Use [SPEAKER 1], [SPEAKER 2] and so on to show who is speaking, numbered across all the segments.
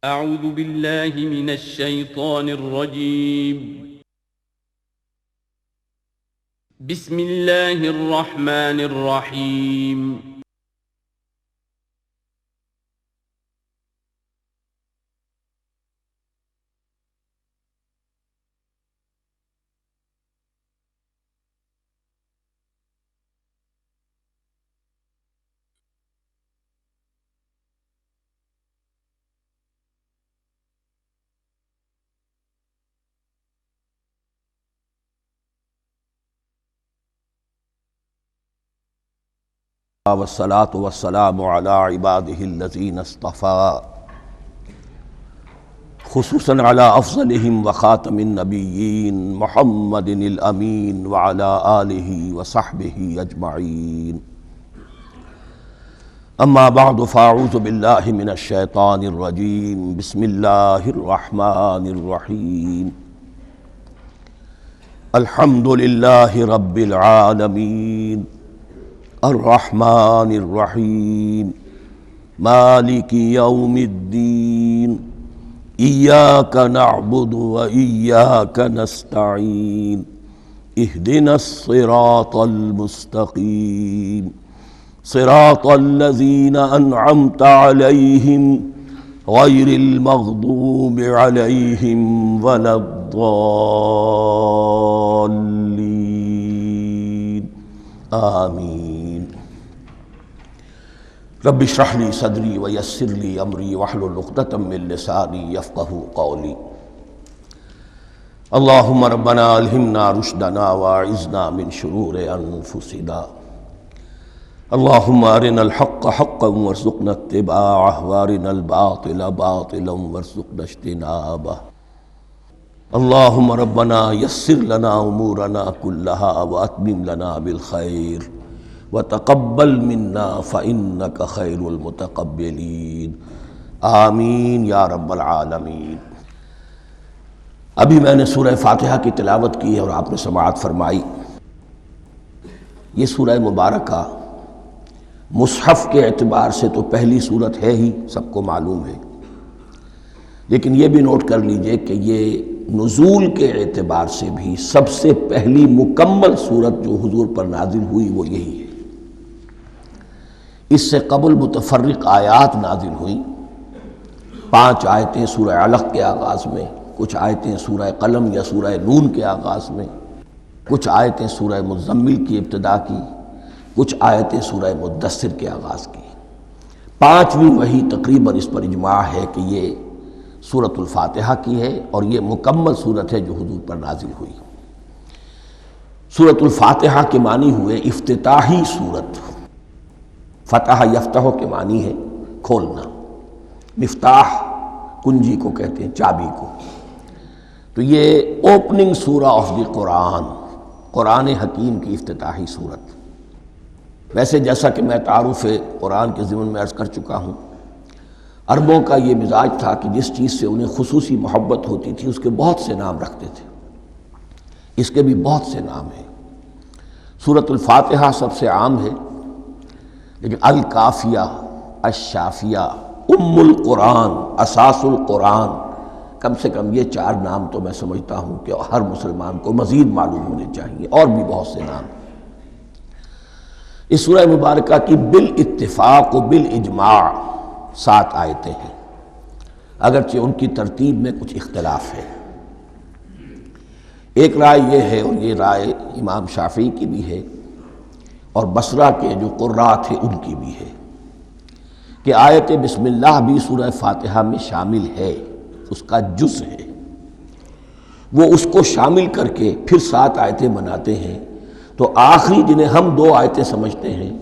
[SPEAKER 1] اعوذ باللہ من الشیطان الرجیم بسم اللہ الرحمن الرحیم
[SPEAKER 2] والصلاة والسلام على عباده الذين اصطفى خصوصا على افضلهم وخاتم النبيين محمد الامين وعلى آله وصحبه اجمعين. اما بعد فاعوذ بالله من الشيطان الرجيم. بسم الله الرحمن الرحيم. الحمد لله رب العالمين الرحمن الرحيم مالك يوم الدين إياك نعبد وإياك نستعين اهدنا الصراط المستقيم صراط الذين أنعمت عليهم غير المغضوب عليهم ولا الضالين آمين. رب اشرح لي صدري ويسر لي امري واحلل عقدة من لساني يفقهوا قولي. اللهم ربنا الهمنا رشدنا واعذنا من شرور انفسنا. اللهم ارنا الحق حقا وارزقنا اتباعه وارنا الباطل باطلا وارزقنا اجتنابه. اللهم ربنا يسر لنا امورنا كلها واتمم لنا بالخير وتقبل منا فإنك خير المتقبلين. آمین یا رب العالمین. ابھی میں نے سورہ فاتحہ کی تلاوت کی ہے اور آپ نے سماعت فرمائی. یہ سورہ مبارکہ مصحف کے اعتبار سے تو پہلی صورت ہے ہی، سب کو معلوم ہے، لیکن یہ بھی نوٹ کر لیجئے کہ یہ نزول کے اعتبار سے بھی سب سے پہلی مکمل صورت جو حضور پر نازل ہوئی وہ یہی ہے. اس سے قبل متفرق آیات نازل ہوئیں، 5 آیتیں سورہ علق کے آغاز میں، کچھ آیتیں سورہ قلم یا سورہ نون کے آغاز میں، کچھ آیتیں سورہ مزمل کی ابتدا کی، کچھ آیتیں سورہ مدثر کے آغاز کی. 5ویں وحی تقریباً اس پر اجماع ہے کہ یہ سورۃ الفاتحہ کی ہے اور یہ مکمل صورت ہے جو حضور پر نازل ہوئی. سورۃ الفاتحہ کے معنی ہوئے افتتاحی صورت. فتح یفتح کے معنی ہے کھولنا، مفتاح کنجی کو کہتے ہیں، چابی کو. تو یہ اوپننگ سورہ آف دی قرآن، قرآن حکیم کی افتتاحی صورت. ویسے جیسا کہ میں تعارف قرآن کے ضمن میں عرض کر چکا ہوں، عربوں کا یہ مزاج تھا کہ جس چیز سے انہیں خصوصی محبت ہوتی تھی اس کے بہت سے نام رکھتے تھے. اس کے بھی بہت سے نام ہیں. سورۃ الفاتحہ سب سے عام ہے، لیکن الکافیہ، الشافیہ، ام القرآن، اساس القرآن، کم سے کم یہ 4 نام تو میں سمجھتا ہوں کہ ہر مسلمان کو مزید معلوم ہونے چاہیے، اور بھی بہت سے نام. اس سورہ مبارکہ کی بالاتفاق و بالاجماع 7 آیتیں ہیں، اگرچہ ان کی ترتیب میں کچھ اختلاف ہے. ایک رائے یہ ہے، اور یہ رائے امام شافعی کی بھی ہے اور بصرہ کے جو قراء تھے ان کی بھی ہے، کہ آیت بسم اللہ بھی سورہ فاتحہ میں شامل ہے، اس کا جز ہے. وہ اس کو شامل کر کے پھر 7 آیتیں بناتے ہیں. تو آخری جنہیں ہم 2 آیتیں سمجھتے ہیں،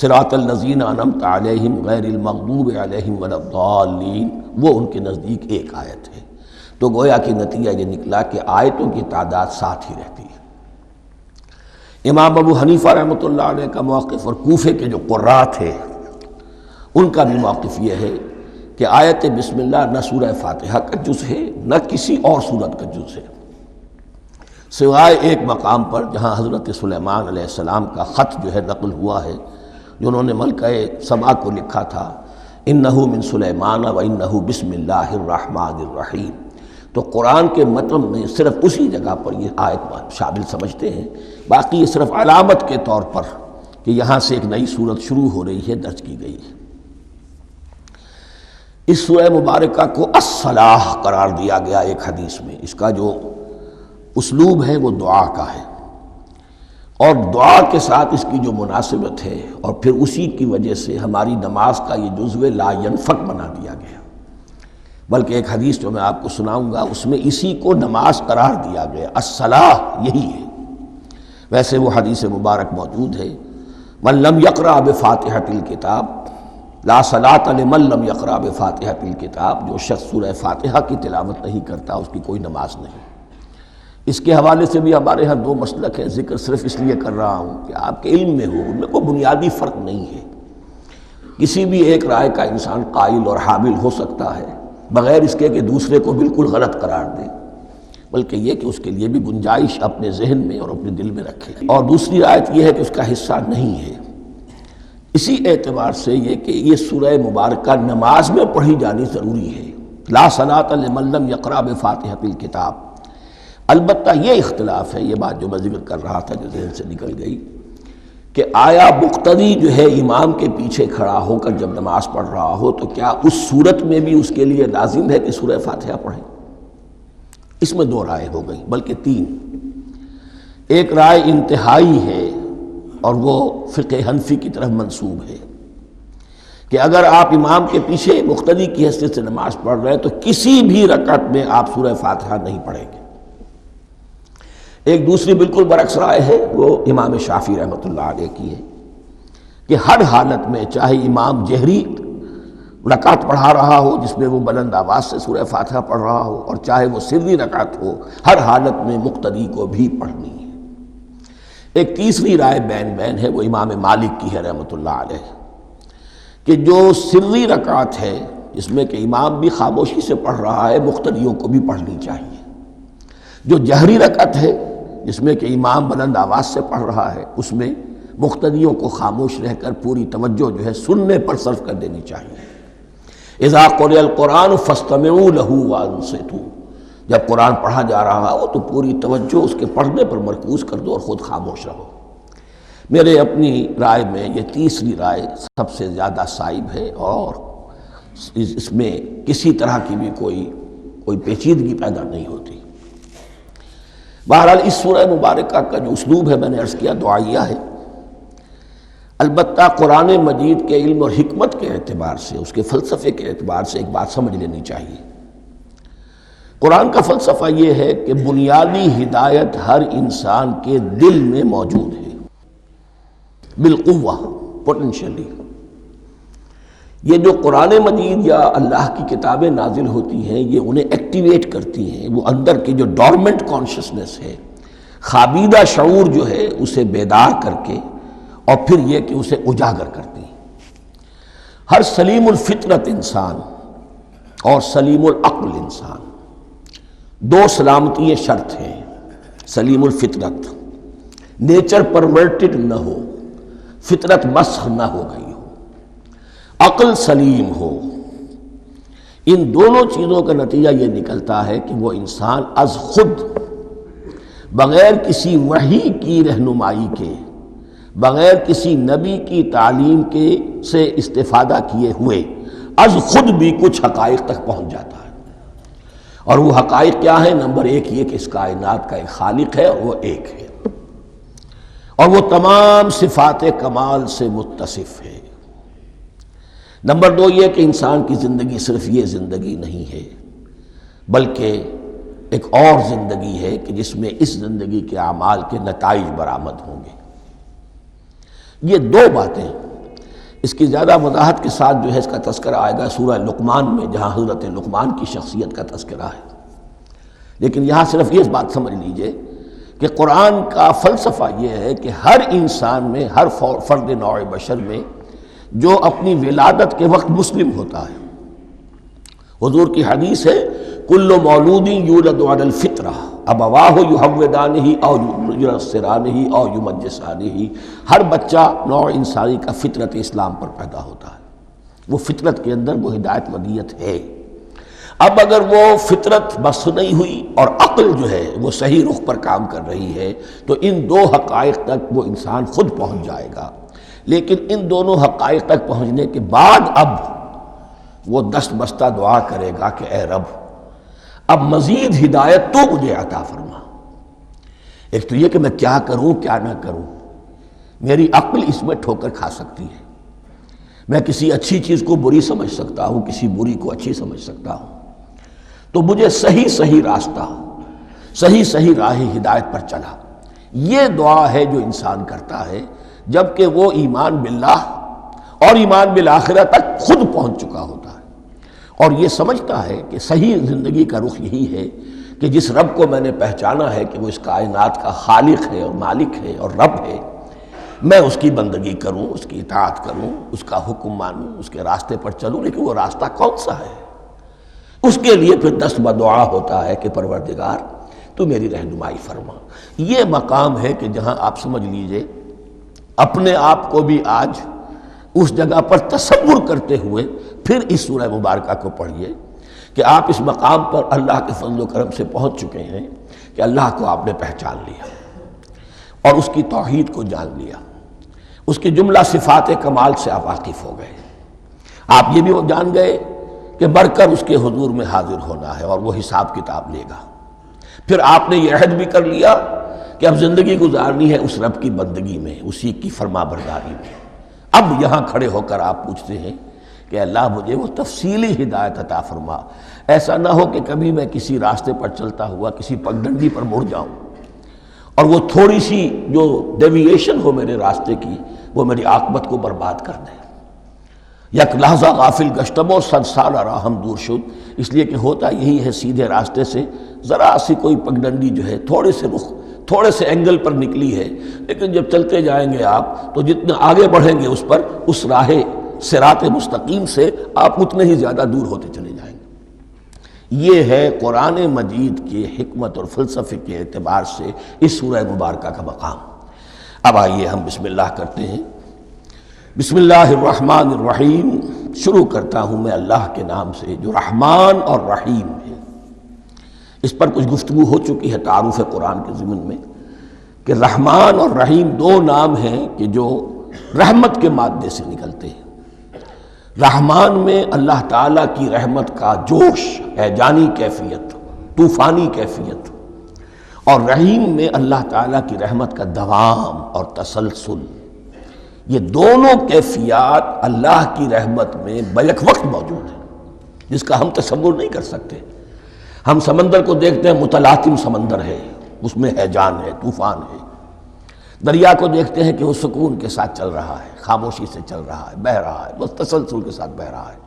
[SPEAKER 2] صراط الذین انعمت علیہم غیر المغضوب علیہم ولا الضالین، وہ ان کے نزدیک ایک آیت ہے. تو گویا کہ نتیجہ یہ نکلا کہ آیتوں کی تعداد 7 ہی رہتی ہے. امام ابو حنیفہ رحمۃ اللہ علیہ کا موقف اور کوفے کے جو قراء تھے ان کا بھی موقف یہ ہے کہ آیت بسم اللہ نہ سورہ فاتحہ کا جز ہے نہ کسی اور سورت کا جز ہے، سوائے ایک مقام پر جہاں حضرت سلیمان علیہ السلام کا خط جو ہے نقل ہوا ہے، جو انہوں نے ملکہ سبا کو لکھا تھا انہو من سلیمان و انہو بسم اللہ الرحمن الرحیم۔ تو قرآن کے متن میں صرف اسی جگہ پر یہ آیت شامل سمجھتے ہیں، باقی یہ صرف علامت کے طور پر کہ یہاں سے ایک نئی صورت شروع ہو رہی ہے درج کی گئی ہے۔ اس سورہ مبارکہ کو الصلاح قرار دیا گیا ایک حدیث میں، اس کا جو اسلوب ہے وہ دعا کا ہے، اور دعا کے ساتھ اس کی جو مناسبت ہے، اور پھر اسی کی وجہ سے ہماری نماز کا یہ جزو لا ینفک بنا دیا گیا۔ بلکہ ایک حدیث جو میں آپ کو سناؤں گا اس میں اسی کو نماز قرار دیا گیا، الصلاح یہی ہے۔ ویسے وہ حدیث مبارک موجود ہے، من لم یقرأ بفاتحۃ الکتاب لا صلاۃ لمن لم یقرأ بفاتحۃ الکتاب، جو شخص سورہ فاتحہ کی تلاوت نہیں کرتا اس کی کوئی نماز نہیں۔ اس کے حوالے سے بھی ہمارے ہاں دو مسلک ہیں، ذکر صرف اس لیے کر رہا ہوں کہ آپ کے علم میں ہو، ان میں کوئی بنیادی فرق نہیں ہے، کسی بھی ایک رائے کا انسان قائل اور حامل ہو سکتا ہے بغیر اس کے کہ دوسرے کو بالکل غلط قرار دے، بلکہ یہ کہ اس کے لیے بھی گنجائش اپنے ذہن میں اور اپنے دل میں رکھے۔ اور دوسری آیت یہ ہے کہ اس کا حصہ نہیں ہے، اسی اعتبار سے یہ کہ یہ سورہ مبارکہ نماز میں پڑھی جانی ضروری ہے، لا صلاۃ لمن لم یقرأ بفاتحۃ الکتاب۔ البتہ یہ اختلاف ہے، یہ بات جو میں ذکر کر رہا تھا جو ذہن سے نکل گئی، کہ آیا مقتدی جو ہے امام کے پیچھے کھڑا ہو کر جب نماز پڑھ رہا ہو تو کیا اس صورت میں بھی اس کے لیے لازم ہے کہ سورہ فاتحہ پڑھیں؟ اس میں دو رائے ہو گئی، بلکہ تین۔ ایک رائے انتہائی ہے اور وہ فقہ حنفی کی طرف منسوب ہے کہ اگر آپ امام کے پیچھے مقتدی کی حیثیت سے نماز پڑھ رہے ہیں تو کسی بھی رکعت میں آپ سورہ فاتحہ نہیں پڑھیں گے۔ ایک دوسری بالکل برعکس رائے ہے، وہ امام شافعی رحمۃ اللہ علیہ کی ہے کہ ہر حالت میں چاہے امام جہری رکعت پڑھا رہا ہو جس میں وہ بلند آواز سے سورہ فاتحہ پڑھ رہا ہو، اور چاہے وہ سری رکعت ہو، ہر حالت میں مقتدی کو بھی پڑھنی ہے۔ ایک تیسری رائے بین بین ہے، وہ امام مالک کی ہے رحمۃ اللہ علیہ، کہ جو سری رکعت ہے جس میں کہ امام بھی خاموشی سے پڑھ رہا ہے مقتدیوں کو بھی پڑھنی چاہیے، جو جہری رکعت ہے جس میں کہ امام بلند آواز سے پڑھ رہا ہے اس میں مقتدیوں کو خاموش رہ کر پوری توجہ جو ہے سننے پر صرف کر دینی چاہیے۔ اذا قرئ القرآن فاستمعوا له وانصتوا، جب قرآن پڑھا جا رہا ہو تو پوری توجہ اس کے پڑھنے پر مرکوز کر دو اور خود خاموش رہو۔ میرے اپنی رائے میں یہ تیسری رائے سب سے زیادہ صائب ہے، اور اس میں کسی طرح کی بھی کوئی پیچیدگی پیدا نہیں ہوتی۔ بہرحال اس سورہ مبارکہ کا جو اسلوب ہے میں نے عرض کیا دعائیہ ہے، البتہ قرآن مجید کے علم اور حکمت کے اعتبار سے، اس کے فلسفے کے اعتبار سے ایک بات سمجھ لینی چاہیے۔ قرآن کا فلسفہ یہ ہے کہ بنیادی ہدایت ہر انسان کے دل میں موجود ہے، بالقوہ، پوٹینشلی۔ یہ جو قرآن مجید یا اللہ کی کتابیں نازل ہوتی ہیں یہ انہیں ایکٹیویٹ کرتی ہیں، وہ اندر کی جو ڈورمنٹ کانشسنس ہے، خوابیدہ شعور جو ہے اسے بیدار کر کے، اور پھر یہ کہ اسے اجاگر کرتی ہیں۔ ہر سلیم الفطرت انسان اور سلیم العقل انسان، دو سلامتی شرط ہیں۔ سلیم الفطرت، نیچر پرورٹڈ نہ ہو، فطرت مسخ نہ ہو گئی ہو، عقل سلیم ہو، ان دونوں چیزوں کا نتیجہ یہ نکلتا ہے کہ وہ انسان از خود بغیر کسی وحی کی رہنمائی کے، بغیر کسی نبی کی تعلیم کے سے استفادہ کیے ہوئے از خود بھی کچھ حقائق تک پہنچ جاتا ہے۔ اور وہ حقائق کیا ہیں؟ نمبر ایک یہ کہ اس کائنات کا ایک خالق ہے اور وہ ایک ہے، اور وہ تمام صفات کمال سے متصف ہے۔ نمبر دو یہ کہ انسان کی زندگی صرف یہ زندگی نہیں ہے، بلکہ ایک اور زندگی ہے کہ جس میں اس زندگی کے اعمال کے نتائج برآمد ہوں گے۔ یہ دو باتیں، اس کی زیادہ وضاحت کے ساتھ جو ہے اس کا تذکرہ آئے گا سورہ لقمان میں، جہاں حضرت لقمان کی شخصیت کا تذکرہ ہے۔ لیکن یہاں صرف یہ بات سمجھ لیجئے کہ قرآن کا فلسفہ یہ ہے کہ ہر انسان میں، ہر فرد نوع بشر میں جو اپنی ولادت کے وقت مسلم ہوتا ہے، حضور کی حدیث ہے کل مولود یولد علی الفطرہ ابواہ یحودانہ او ینصرانہ او یمجسانہ، ہر بچہ نوع انسانی کا فطرت اسلام پر پیدا ہوتا ہے، وہ فطرت کے اندر وہ ہدایت ودیت ہے۔ اب اگر وہ فطرت بس نہیں ہوئی اور عقل جو ہے وہ صحیح رخ پر کام کر رہی ہے تو ان دو حقائق تک وہ انسان خود پہنچ جائے گا۔ لیکن ان دونوں حقائق تک پہنچنے کے بعد اب وہ دست بستہ دعا کرے گا کہ اے رب اب مزید ہدایت تو مجھے عطا فرما۔ ایک تو یہ کہ میں کیا کروں کیا نہ کروں، میری عقل اس میں ٹھوکر کھا سکتی ہے، میں کسی اچھی چیز کو بری سمجھ سکتا ہوں، کسی بری کو اچھی سمجھ سکتا ہوں، تو مجھے صحیح راستہ، صحیح راہ ہدایت پر چلا۔ یہ دعا ہے جو انسان کرتا ہے جبکہ وہ ایمان باللہ اور ایمان بالآخرہ تک خود پہنچ چکا ہوتا ہے، اور یہ سمجھتا ہے کہ صحیح زندگی کا رخ یہی ہے کہ جس رب کو میں نے پہچانا ہے کہ وہ اس کائنات کا خالق ہے اور مالک ہے اور رب ہے، میں اس کی بندگی کروں، اس کی اطاعت کروں، اس کا حکم مانوں، اس کے راستے پر چلوں۔ لیکن وہ راستہ کون سا ہے؟ اس کے لیے پھر دست بدعا ہوتا ہے کہ پروردگار تو میری رہنمائی فرما۔ یہ مقام ہے کہ جہاں آپ سمجھ لیجئے اپنے آپ کو بھی آج اس جگہ پر تصور کرتے ہوئے پھر اس سورہ مبارکہ کو پڑھیے کہ آپ اس مقام پر اللہ کے فضل و کرم سے پہنچ چکے ہیں کہ اللہ کو آپ نے پہچان لیا اور اس کی توحید کو جان لیا، اس کی جملہ صفات کمال سے آپ واقف ہو گئے۔ آپ یہ بھی جان گئے کہ مر کر اس کے حضور میں حاضر ہونا ہے اور وہ حساب کتاب لے گا۔ پھر آپ نے یہ عہد بھی کر لیا کہ اب زندگی گزارنی ہے اس رب کی بندگی میں، اسی کی فرما برداری میں۔ اب یہاں کھڑے ہو کر آپ پوچھتے ہیں کہ اللہ مجھے وہ تفصیلی ہدایت عطا فرما، ایسا نہ ہو کہ کبھی میں کسی راستے پر چلتا ہوا کسی پگڈنڈی پر مڑ جاؤں اور وہ تھوڑی سی جو ڈیوییشن ہو میرے راستے کی وہ میری عاقبت کو برباد کر دے۔ یک لحظہ غافل گشتم و صد سال راہم دور شد، اس لیے کہ ہوتا یہی ہے سیدھے راستے سے ذرا سی کوئی پگڈنڈی جو ہے تھوڑے سے اینگل پر نکلی ہے، لیکن جب چلتے جائیں گے آپ تو جتنا آگے بڑھیں گے اس پر، اس راہ صراط مستقیم سے آپ اتنے ہی زیادہ دور ہوتے چلے جائیں گے۔ یہ ہے قرآن مجید کی حکمت اور فلسفے کے اعتبار سے اس سورہ مبارکہ کا مقام۔ اب آئیے ہم بسم اللہ کرتے ہیں۔ بسم اللہ الرحمن الرحیم، شروع کرتا ہوں میں اللہ کے نام سے جو رحمان اور رحیم ہے۔ اس پر کچھ گفتگو ہو چکی ہے تعارف قرآن کے ضمن میں کہ رحمان اور رحیم دو نام ہیں کہ جو رحمت کے مادے سے نکلتے ہیں۔ رحمان میں اللہ تعالیٰ کی رحمت کا جوش ہے، جانی کیفیت، طوفانی کیفیت، اور رحیم میں اللہ تعالیٰ کی رحمت کا دوام اور تسلسل۔ یہ دونوں کیفیات اللہ کی رحمت میں بیک وقت موجود ہیں، جس کا ہم تصور نہیں کر سکتے۔ ہم سمندر کو دیکھتے ہیں، متلاطم سمندر ہے، اس میں ہیجان ہے، طوفان ہے۔ دریا کو دیکھتے ہیں کہ وہ سکون کے ساتھ چل رہا ہے، خاموشی سے چل رہا ہے، بہہ رہا ہے، بس تسلسل کے ساتھ بہہ رہا ہے۔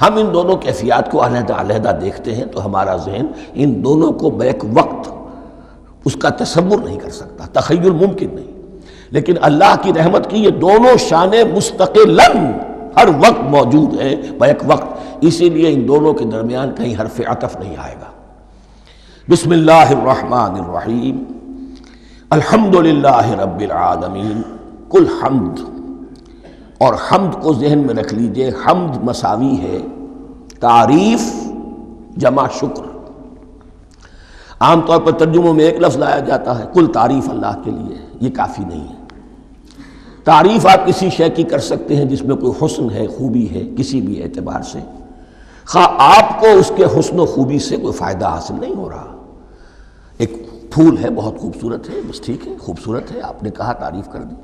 [SPEAKER 2] ہم ان دونوں کیفیات کو علیحدہ علیحدہ دیکھتے ہیں تو ہمارا ذہن ان دونوں کو بیک وقت اس کا تصور نہیں کر سکتا، تخیل ممکن نہیں۔ لیکن اللہ کی رحمت کی یہ دونوں شانیں مستقلاً ہر وقت موجود ہیں، بیک وقت، اسی لیے ان دونوں کے درمیان کہیں حرف عطف نہیں آئے گا۔ بسم اللہ الرحمن الرحیم، الحمدللہ رب العالمین، کل حمد، اور حمد کو ذہن میں رکھ لیجئے، حمد مساوی ہے تعریف جمع شکر۔ عام طور پر ترجموں میں ایک لفظ لایا جاتا ہے، کل تعریف اللہ کے لیے، یہ کافی نہیں ہے۔ تعریف آپ کسی شے کی کر سکتے ہیں جس میں کوئی حسن ہے، خوبی ہے، کسی بھی اعتبار سے، خواہ آپ کو اس کے حسن و خوبی سے کوئی فائدہ حاصل نہیں ہو رہا۔ ایک پھول ہے، بہت خوبصورت ہے، بس ٹھیک ہے، خوبصورت ہے، آپ نے کہا، تعریف کر دی۔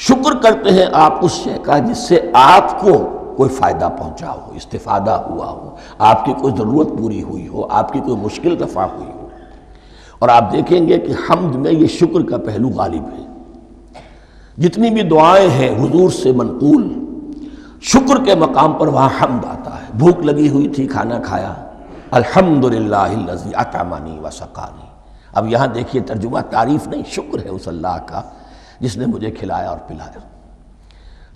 [SPEAKER 2] شکر کرتے ہیں آپ اس شے کا جس سے آپ کو کوئی فائدہ پہنچا ہو، استفادہ ہوا ہو، آپ کی کوئی ضرورت پوری ہوئی ہو، آپ کی کوئی مشکل رفع ہوئی ہو۔ اور آپ دیکھیں گے کہ حمد میں یہ شکر کا پہلو غالب ہے۔ جتنی بھی دعائیں ہیں حضور سے منقول، شکر کے مقام پر وہاں حمد آتا ہے۔ بھوک لگی ہوئی تھی، کھانا کھایا، الحمدللہ الذی اطعمنی وسقانی۔ اب یہاں دیکھیے ترجمہ تعریف نہیں، شکر ہے اس اللہ کا جس نے مجھے کھلایا اور پلایا۔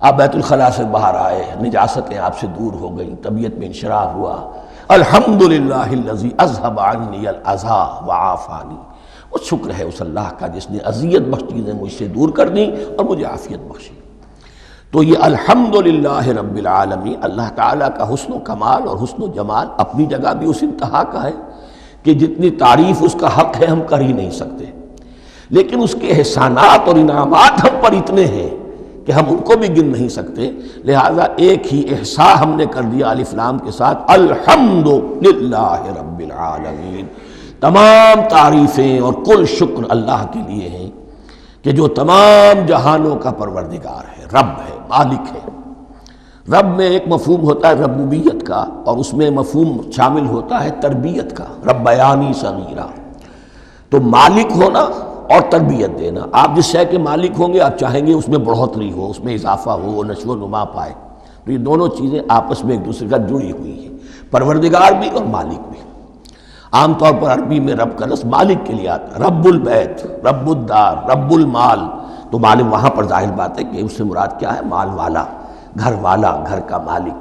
[SPEAKER 2] آپ بیت الخلاء سے باہر آئے، نجاستیں آپ سے دور ہو گئیں، طبیعت میں انشراح ہوا، الحمدللہ الذی اذھب عنی الاذی وعافانی۔ وہ شکر ہے اس اللہ کا جس نے اذیت بخش چیزیں مجھ سے دور کر دیں اور مجھے عافیت بخشی۔ تو یہ الحمدللہ رب العالمین، اللہ تعالیٰ کا حسن و کمال اور حسن و جمال اپنی جگہ بھی اس انتہا کا ہے کہ جتنی تعریف اس کا حق ہے ہم کر ہی نہیں سکتے، لیکن اس کے احسانات اور انعامات ہم پر اتنے ہیں کہ ہم ان کو بھی گن نہیں سکتے، لہٰذا ایک ہی احصاء ہم نے کر دیا الف لام کے ساتھ، الحمدللہ رب العالمین، تمام تعریفیں اور کل شکر اللہ کے لیے ہیں کہ جو تمام جہانوں کا پروردگار ہے، رب ہے، مالک ہے۔ رب میں ایک مفہوم ہوتا ہے ربوبیت کا، اور اس میں مفہوم شامل ہوتا ہے تربیت کا، ربیانی صغیرہ، تو مالک ہونا اور تربیت دینا۔ آپ جس شے کے مالک ہوں گے آپ چاہیں گے اس میں بڑھوتری ہو، اس میں اضافہ ہو، وہ نشو و نما پائے، تو یہ دونوں چیزیں آپس میں ایک دوسرے کا جڑی ہوئی ہیں، پروردگار بھی اور مالک بھی۔ عام طور پر عربی میں رب کا لفظ مالک کے لیے آتا ہے، رب البیت، رب الدار، رب المال، تو مالک وہاں پر ظاہر بات ہے کہ اس سے مراد کیا ہے، مال والا، گھر والا، گھر کا مالک۔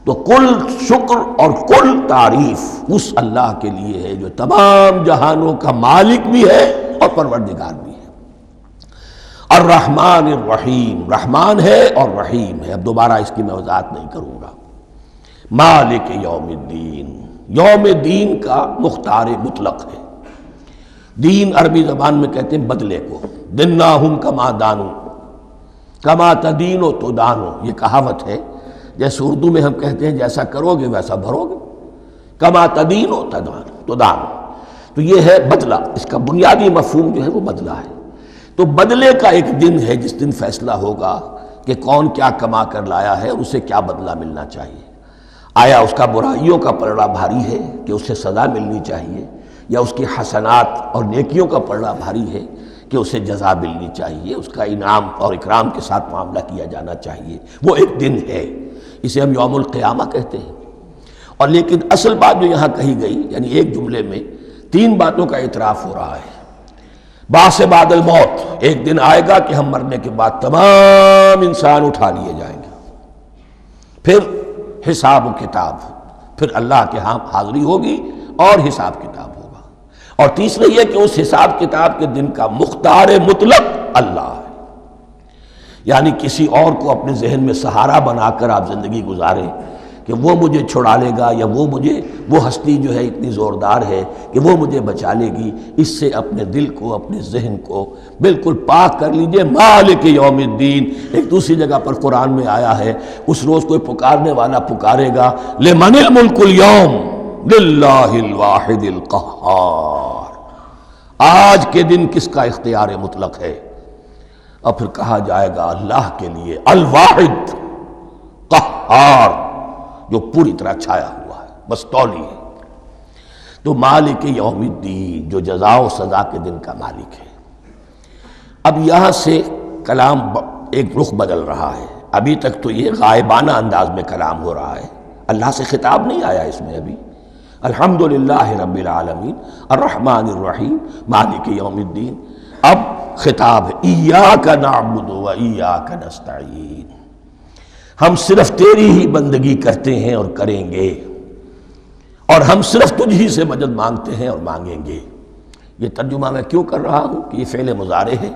[SPEAKER 2] تو کل شکر اور کل تعریف اس اللہ کے لیے ہے جو تمام جہانوں کا مالک بھی ہے اور پروردگار بھی ہے۔ الرحمن الرحیم، رحمان ہے اور رحیم ہے، اب دوبارہ اس کی میں وضاحت نہیں کروں گا۔ مالک یوم الدین، یوم دین کا مختار مطلق ہے۔ دین عربی زبان میں کہتے ہیں بدلے کو، دناہم کما دانو کما تدینو تو دانو، یہ کہاوت ہے، جیسے اردو میں ہم کہتے ہیں جیسا کرو گے ویسا بھرو گے، کما تدینو تو دانو، تو یہ ہے بدلہ، اس کا بنیادی مفہوم جو ہے وہ بدلہ ہے۔ تو بدلے کا ایک دن ہے جس دن فیصلہ ہوگا کہ کون کیا کما کر لایا ہے اور اسے کیا بدلہ ملنا چاہیے۔ آیا اس کا برائیوں کا پلڑا بھاری ہے کہ اسے سزا ملنی چاہیے، یا اس کی حسنات اور نیکیوں کا پلڑا بھاری ہے کہ اسے جزا ملنی چاہیے، اس کا انعام اور اکرام کے ساتھ معاملہ کیا جانا چاہیے، وہ ایک دن ہے، اسے ہم یوم القیامہ کہتے ہیں۔ اور لیکن اصل بات جو یہاں کہی گئی، یعنی ایک جملے میں تین باتوں کا اعتراف ہو رہا ہے۔ بعث بعد الموت، ایک دن آئے گا کہ ہم مرنے کے بعد تمام انسان اٹھا لیے جائیں گے، پھر حساب و کتاب، پھر اللہ کے ہاں حاضری ہوگی اور حساب کتاب ہوگا، اور تیسرے یہ کہ اس حساب کتاب کے دن کا مختار مطلق اللہ ہے، یعنی کسی اور کو اپنے ذہن میں سہارا بنا کر آپ زندگی گزاریں کہ وہ مجھے چھڑا لے گا، یا وہ ہستی جو ہے اتنی زوردار ہے کہ وہ مجھے بچا لے گی، اس سے اپنے دل کو، اپنے ذہن کو بالکل پاک کر لیجئے۔ مالک یوم الدین، ایک دوسری جگہ پر قرآن میں آیا ہے، اس روز کوئی پکارنے والا پکارے گا، لمن الملک اليوم للہ الواحد القہار، آج کے دن کس کا اختیار مطلق ہے؟ اور پھر کہا جائے گا اللہ کے لیے، الواحد قہار، جو پوری طرح چھایا ہوا ہے، مستولی ہے۔ تو مالک یوم الدین، جو جزا و سزا کے دن کا مالک ہے۔ اب یہاں سے کلام ایک رخ بدل رہا ہے، ابھی تک تو یہ غائبانہ انداز میں کلام ہو رہا ہے، اللہ سے خطاب نہیں آیا اس میں ابھی۔ الحمدللہ رب العالمین الرحمن الرحیم مالک یوم الدین، اب خطاب ہے، ایاک نعبد و ایاک نستعین، ہم صرف تیری ہی بندگی کرتے ہیں اور کریں گے، اور ہم صرف تجھ ہی سے مدد مانگتے ہیں اور مانگیں گے۔ یہ ترجمہ میں کیوں کر رہا ہوں کہ یہ فعل مضارع ہے،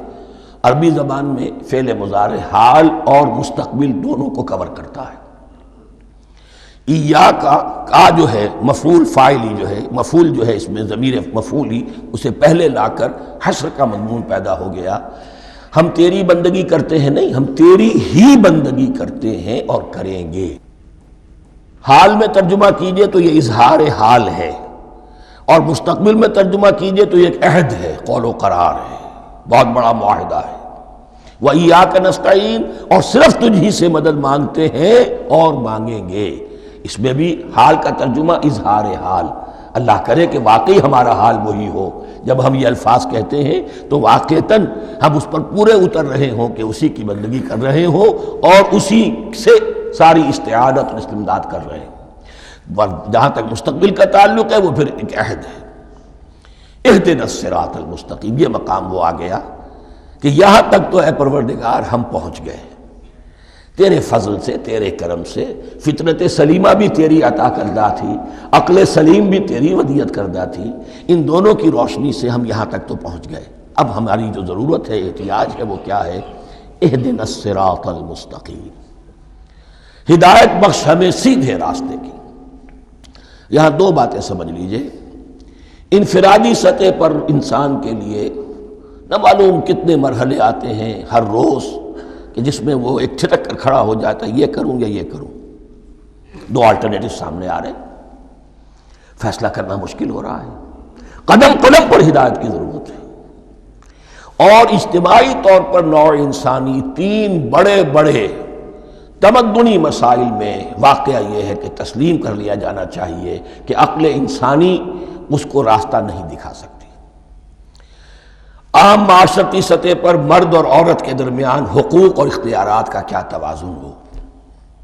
[SPEAKER 2] عربی زبان میں فعل مضارع حال اور مستقبل دونوں کو کور کرتا ہے۔ ایاک کا جو ہے مفعول فاعلی جو ہے، مفعول جو ہے اس میں ضمیر مفعولی، اسے پہلے لا کر حشر کا مضمون پیدا ہو گیا۔ ہم تیری بندگی کرتے ہیں نہیں، ہم تیری ہی بندگی کرتے ہیں اور کریں گے۔ حال میں ترجمہ کیجئے تو یہ اظہار حال ہے، اور مستقبل میں ترجمہ کیجئے تو یہ ایک عہد ہے، قول و قرار ہے، بہت بڑا معاہدہ ہے۔ وَإِيَّاكَ نَسْتَعِينُ، اور صرف تجھ ہی سے مدد مانگتے ہیں اور مانگیں گے۔ اس میں بھی حال کا ترجمہ اظہار حال، اللہ کرے کہ واقعی ہمارا حال وہی ہو، جب ہم یہ الفاظ کہتے ہیں تو واقعتاً ہم اس پر پورے اتر رہے ہوں کہ اسی کی بندگی کر رہے ہوں اور اسی سے ساری استعانت اور استمداد کر رہے ہیں۔ جہاں تک مستقبل کا تعلق ہے وہ پھر ایک عہد ہے، اہدنا الصراط المستقیم، یہ مقام وہ آ گیا کہ یہاں تک تو اے پروردگار ہم پہنچ گئے، تیرے فضل سے، تیرے کرم سے، فطرت سلیمہ بھی تیری عطا کردہ تھی، عقل سلیم بھی تیری ودیت کردہ تھی، ان دونوں کی روشنی سے ہم یہاں تک تو پہنچ گئے۔ اب ہماری جو ضرورت ہے، احتیاج ہے، وہ کیا ہے؟ اہدنا الصراط المستقیم، ہدایت بخش ہمیں سیدھے راستے کی۔ یہاں دو باتیں سمجھ لیجئے، انفرادی سطح پر انسان کے لیے نہ معلوم کتنے مرحلے آتے ہیں ہر روز کہ جس میں وہ ایک چھٹک کر کھڑا ہو جاتا ہے، یہ کروں یا یہ کروں، دو آلٹرنیٹو سامنے آ رہے ہیں، فیصلہ کرنا مشکل ہو رہا ہے، قدم قدم پر ہدایت کی ضرورت ہے۔ اور اجتماعی طور پر نوع انسانی تین بڑے بڑے تمدنی مسائل میں واقعہ یہ ہے کہ تسلیم کر لیا جانا چاہیے کہ عقل انسانی اس کو راستہ نہیں دکھا سکتی۔ عام معاشرتی سطح پر مرد اور عورت کے درمیان حقوق اور اختیارات کا کیا توازن ہو،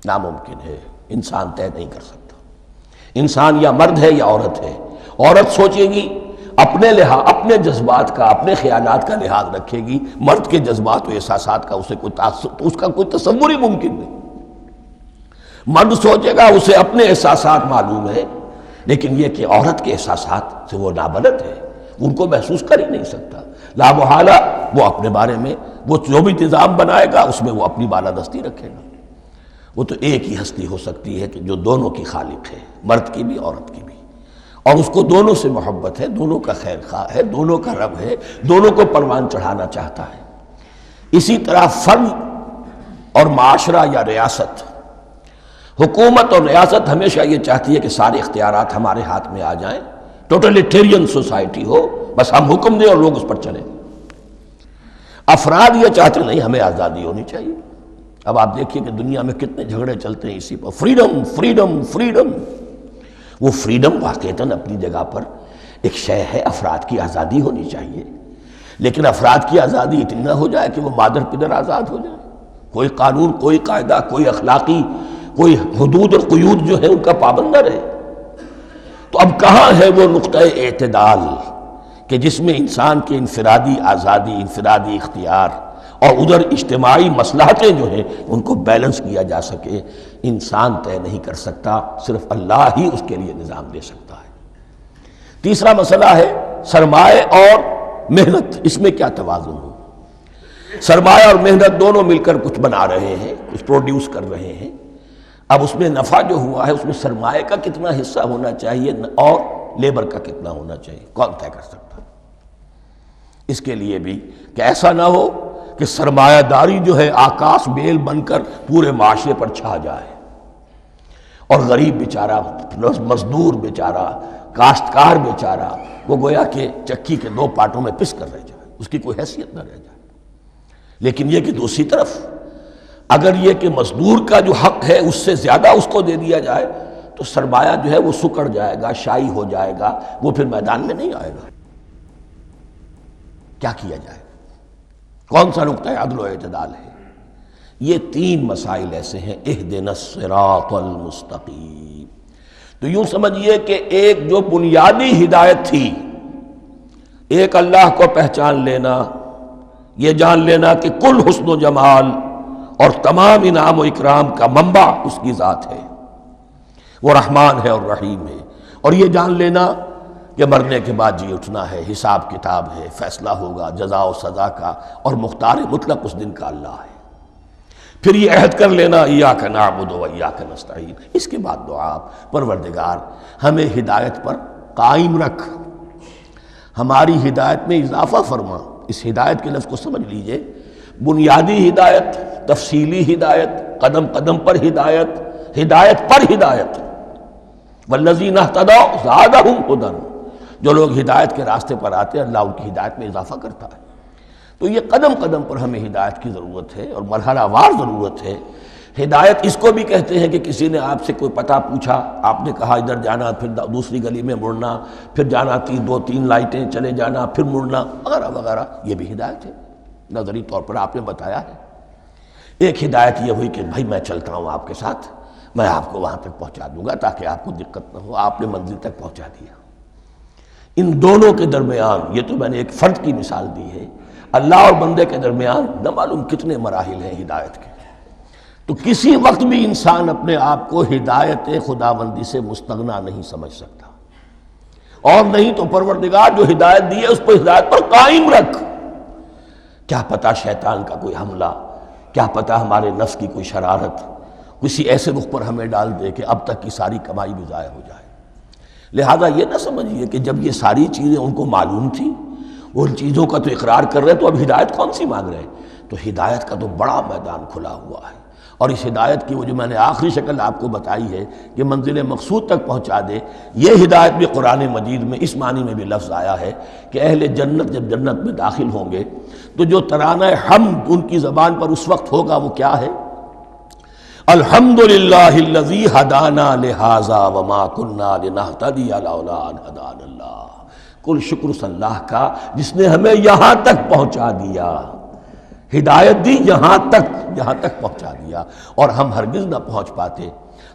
[SPEAKER 2] ناممکن ہے، انسان طے نہیں کر سکتا۔ انسان یا مرد ہے یا عورت ہے، عورت سوچے گی اپنے جذبات کا، اپنے خیالات کا لحاظ رکھے گی، مرد کے جذبات و احساسات کا اس کا کوئی تصور ہی ممکن نہیں۔ مرد سوچے گا اسے اپنے احساسات معلوم ہے، لیکن یہ کہ عورت کے احساسات سے وہ نابلد ہے، ان کو محسوس کر ہی نہیں سکتا، لا محالہ وہ اپنے بارے میں وہ جو بھی نظام بنائے گا اس میں وہ اپنی بالادستی رکھے گا۔ وہ تو ایک ہی ہستی ہو سکتی ہے کہ جو دونوں کی خالق ہے، مرد کی بھی عورت کی بھی، اور اس کو دونوں سے محبت ہے، دونوں کا خیر خواہ ہے، دونوں کا رب ہے، دونوں کو پروان چڑھانا چاہتا ہے۔ اسی طرح فرد اور معاشرہ یا ریاست، حکومت اور ریاست ہمیشہ یہ چاہتی ہے کہ سارے اختیارات ہمارے ہاتھ میں آ جائیں، ٹوٹلیٹیرین سوسائٹی ہو، بس ہم حکم دیں اور لوگ اس پر چلیں۔ افراد یہ چاہتے نہیں، ہمیں آزادی ہونی چاہیے۔ اب آپ دیکھیے کہ دنیا میں کتنے جھگڑے چلتے ہیں اسی پر، فریڈم فریڈم فریڈم۔ وہ فریڈم واقعتاً اپنی جگہ پر ایک شے ہے، افراد کی آزادی ہونی چاہیے، لیکن افراد کی آزادی اتنی نہ ہو جائے کہ وہ مادر پدر آزاد ہو جائے، کوئی قانون، کوئی قاعدہ، کوئی اخلاقی کوئی حدود اور قیود جو ہے ان کا پابند نہ رہے۔ تو اب کہاں ہے وہ نقطہ اعتدال کہ جس میں انسان کی انفرادی آزادی، انفرادی اختیار اور ادھر اجتماعی مصلحتیں جو ہیں ان کو بیلنس کیا جا سکے؟ انسان طے نہیں کر سکتا، صرف اللہ ہی اس کے لیے نظام دے سکتا ہے۔ تیسرا مسئلہ ہے سرمایہ اور محنت، اس میں کیا توازن ہو؟ سرمایہ اور محنت دونوں مل کر کچھ بنا رہے ہیں، کچھ پروڈیوس کر رہے ہیں۔ اب اس میں نفع جو ہوا ہے اس میں سرمایہ کا کتنا حصہ ہونا چاہیے اور لیبر کا کتنا ہونا چاہیے، کون طے کر سکتا ہے؟ اس کے لیے بھی کہ ایسا نہ ہو کہ سرمایہ داری جو ہے آکاش بیل بن کر پورے معاشرے پر چھا جائے، اور غریب بیچارہ، مزدور بیچارہ، کاشتکار بیچارہ وہ گویا کہ چکی کے دو پارٹوں میں پس کر رہ جائے، اس کی کوئی حیثیت نہ رہ جائے۔ لیکن یہ کہ دوسری طرف اگر یہ کہ مزدور کا جو حق ہے اس سے زیادہ اس کو دے دیا جائے تو سرمایہ جو ہے وہ سکڑ جائے گا، شائی ہو جائے گا، وہ پھر میدان میں نہیں آئے گا۔ کیا کیا جائے؟ کون سا نقطہ عدل و اعتدال ہے؟ یہ تین مسائل ایسے ہیں، اہدنا الصراط المستقیم۔ تو یوں سمجھیے کہ ایک جو بنیادی ہدایت تھی، ایک اللہ کو پہچان لینا، یہ جان لینا کہ کل حسن و جمال اور تمام انعام و اکرام کا منبع اس کی ذات ہے، وہ رحمان ہے اور رحیم ہے، اور یہ جان لینا کہ مرنے کے بعد جی اٹھنا ہے، حساب کتاب ہے، فیصلہ ہوگا جزا و سزا کا، اور مختار مطلق اس دن کا اللہ ہے۔ پھر یہ عہد کر لینا ایاک نعبد و ایاک نستعین۔ اس کے بعد دعا، پروردگار ہمیں ہدایت پر قائم رکھ، ہماری ہدایت میں اضافہ فرما۔ اس ہدایت کے لفظ کو سمجھ لیجئے، بنیادی ہدایت، تفصیلی ہدایت، قدم قدم پر ہدایت، ہدایت پر ہدایت۔ والذین اہتدوا زادہم ہدی، جو لوگ ہدایت کے راستے پر آتے ہیں اللہ ان کی ہدایت میں اضافہ کرتا ہے۔ تو یہ قدم قدم پر ہمیں ہدایت کی ضرورت ہے اور مرحلہ وار ضرورت ہے۔ ہدایت اس کو بھی کہتے ہیں کہ کسی نے آپ سے کوئی پتہ پوچھا، آپ نے کہا ادھر جانا، پھر دوسری گلی میں مڑنا، پھر جانا دو تین لائٹیں چلے جانا، پھر مڑنا، وغیرہ وغیرہ، یہ بھی ہدایت ہے۔ نظری طور پر آپ نے بتایا ہے۔ ایک ہدایت یہ ہوئی کہ بھائی میں چلتا ہوں آپ کے ساتھ، میں آپ کو وہاں تک پہنچا دوں گا تاکہ آپ کو دقت نہ ہو، آپ نے منزل تک پہنچا دیا۔ ان دونوں کے درمیان، یہ تو میں نے ایک فرد کی مثال دی ہے، اللہ اور بندے کے درمیان نہ معلوم کتنے مراحل ہیں ہدایت کے۔ تو کسی وقت بھی انسان اپنے آپ کو ہدایت خداوندی سے مستغنا نہیں سمجھ سکتا، اور نہیں تو پروردگار جو ہدایت دی ہے اس پر ہدایت پر قائم رکھ۔ کیا پتہ شیطان کا کوئی حملہ، کیا پتہ ہمارے نفس کی کوئی شرارت کسی ایسے رخ پر ہمیں ڈال دے کہ اب تک کی ساری کمائی بھی ضائع ہو جائے۔ لہذا یہ نہ سمجھیے کہ جب یہ ساری چیزیں ان کو معلوم تھیں، وہ ان چیزوں کا تو اقرار کر رہے تو اب ہدایت کون سی مانگ رہے ہیں؟ تو ہدایت کا تو بڑا میدان کھلا ہوا ہے، اور اس ہدایت کی وہ جو میں نے آخری شکل آپ کو بتائی ہے کہ منزل مقصود تک پہنچا دے، یہ ہدایت بھی قرآن مجید میں اس معنی میں بھی لفظ آیا ہے کہ اہل جنت جب جنت میں داخل ہوں گے تو جو ترانہ حمد ان کی زبان پر اس وقت ہوگا وہ کیا ہے؟ الحمدللہ الذی ہدانا لہذا وما کننا لنہتدی لولا ان ہدانا اللہ۔ کل شکر اس اللہ کا جس نے ہمیں یہاں تک پہنچا دیا، ہدایت دی یہاں تک پہنچا دیا، اور ہم ہرگز نہ پہنچ پاتے،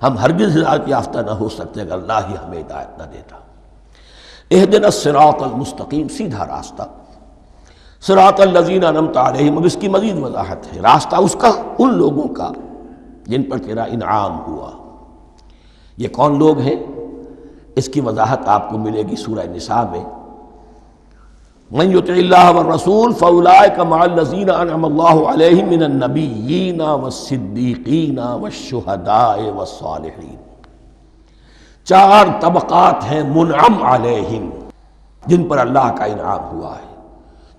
[SPEAKER 2] ہم ہرگز ہدایت یافتہ نہ ہو سکتے اگر اللہ ہی ہمیں ہدایت نہ دیتا۔ اہدنا الصراط المستقیم، سیدھا راستہ، صراط الذین انعمت علیہم، اب اس کی مزید وضاحت ہے، راستہ اس کا ان لوگوں کا جن پر تیرا انعام ہوا۔ یہ کون لوگ ہیں؟ اس کی وضاحت آپ کو ملے گی سورہ نساء میں، من یطع اللہ والرسول فاولئک مع الذین انعم اللہ علیہم من النبیین والصدیقین والشہداء والصالحین۔ چار طبقات ہیں منعم علیہم جن پر اللہ کا انعام ہوا ہے۔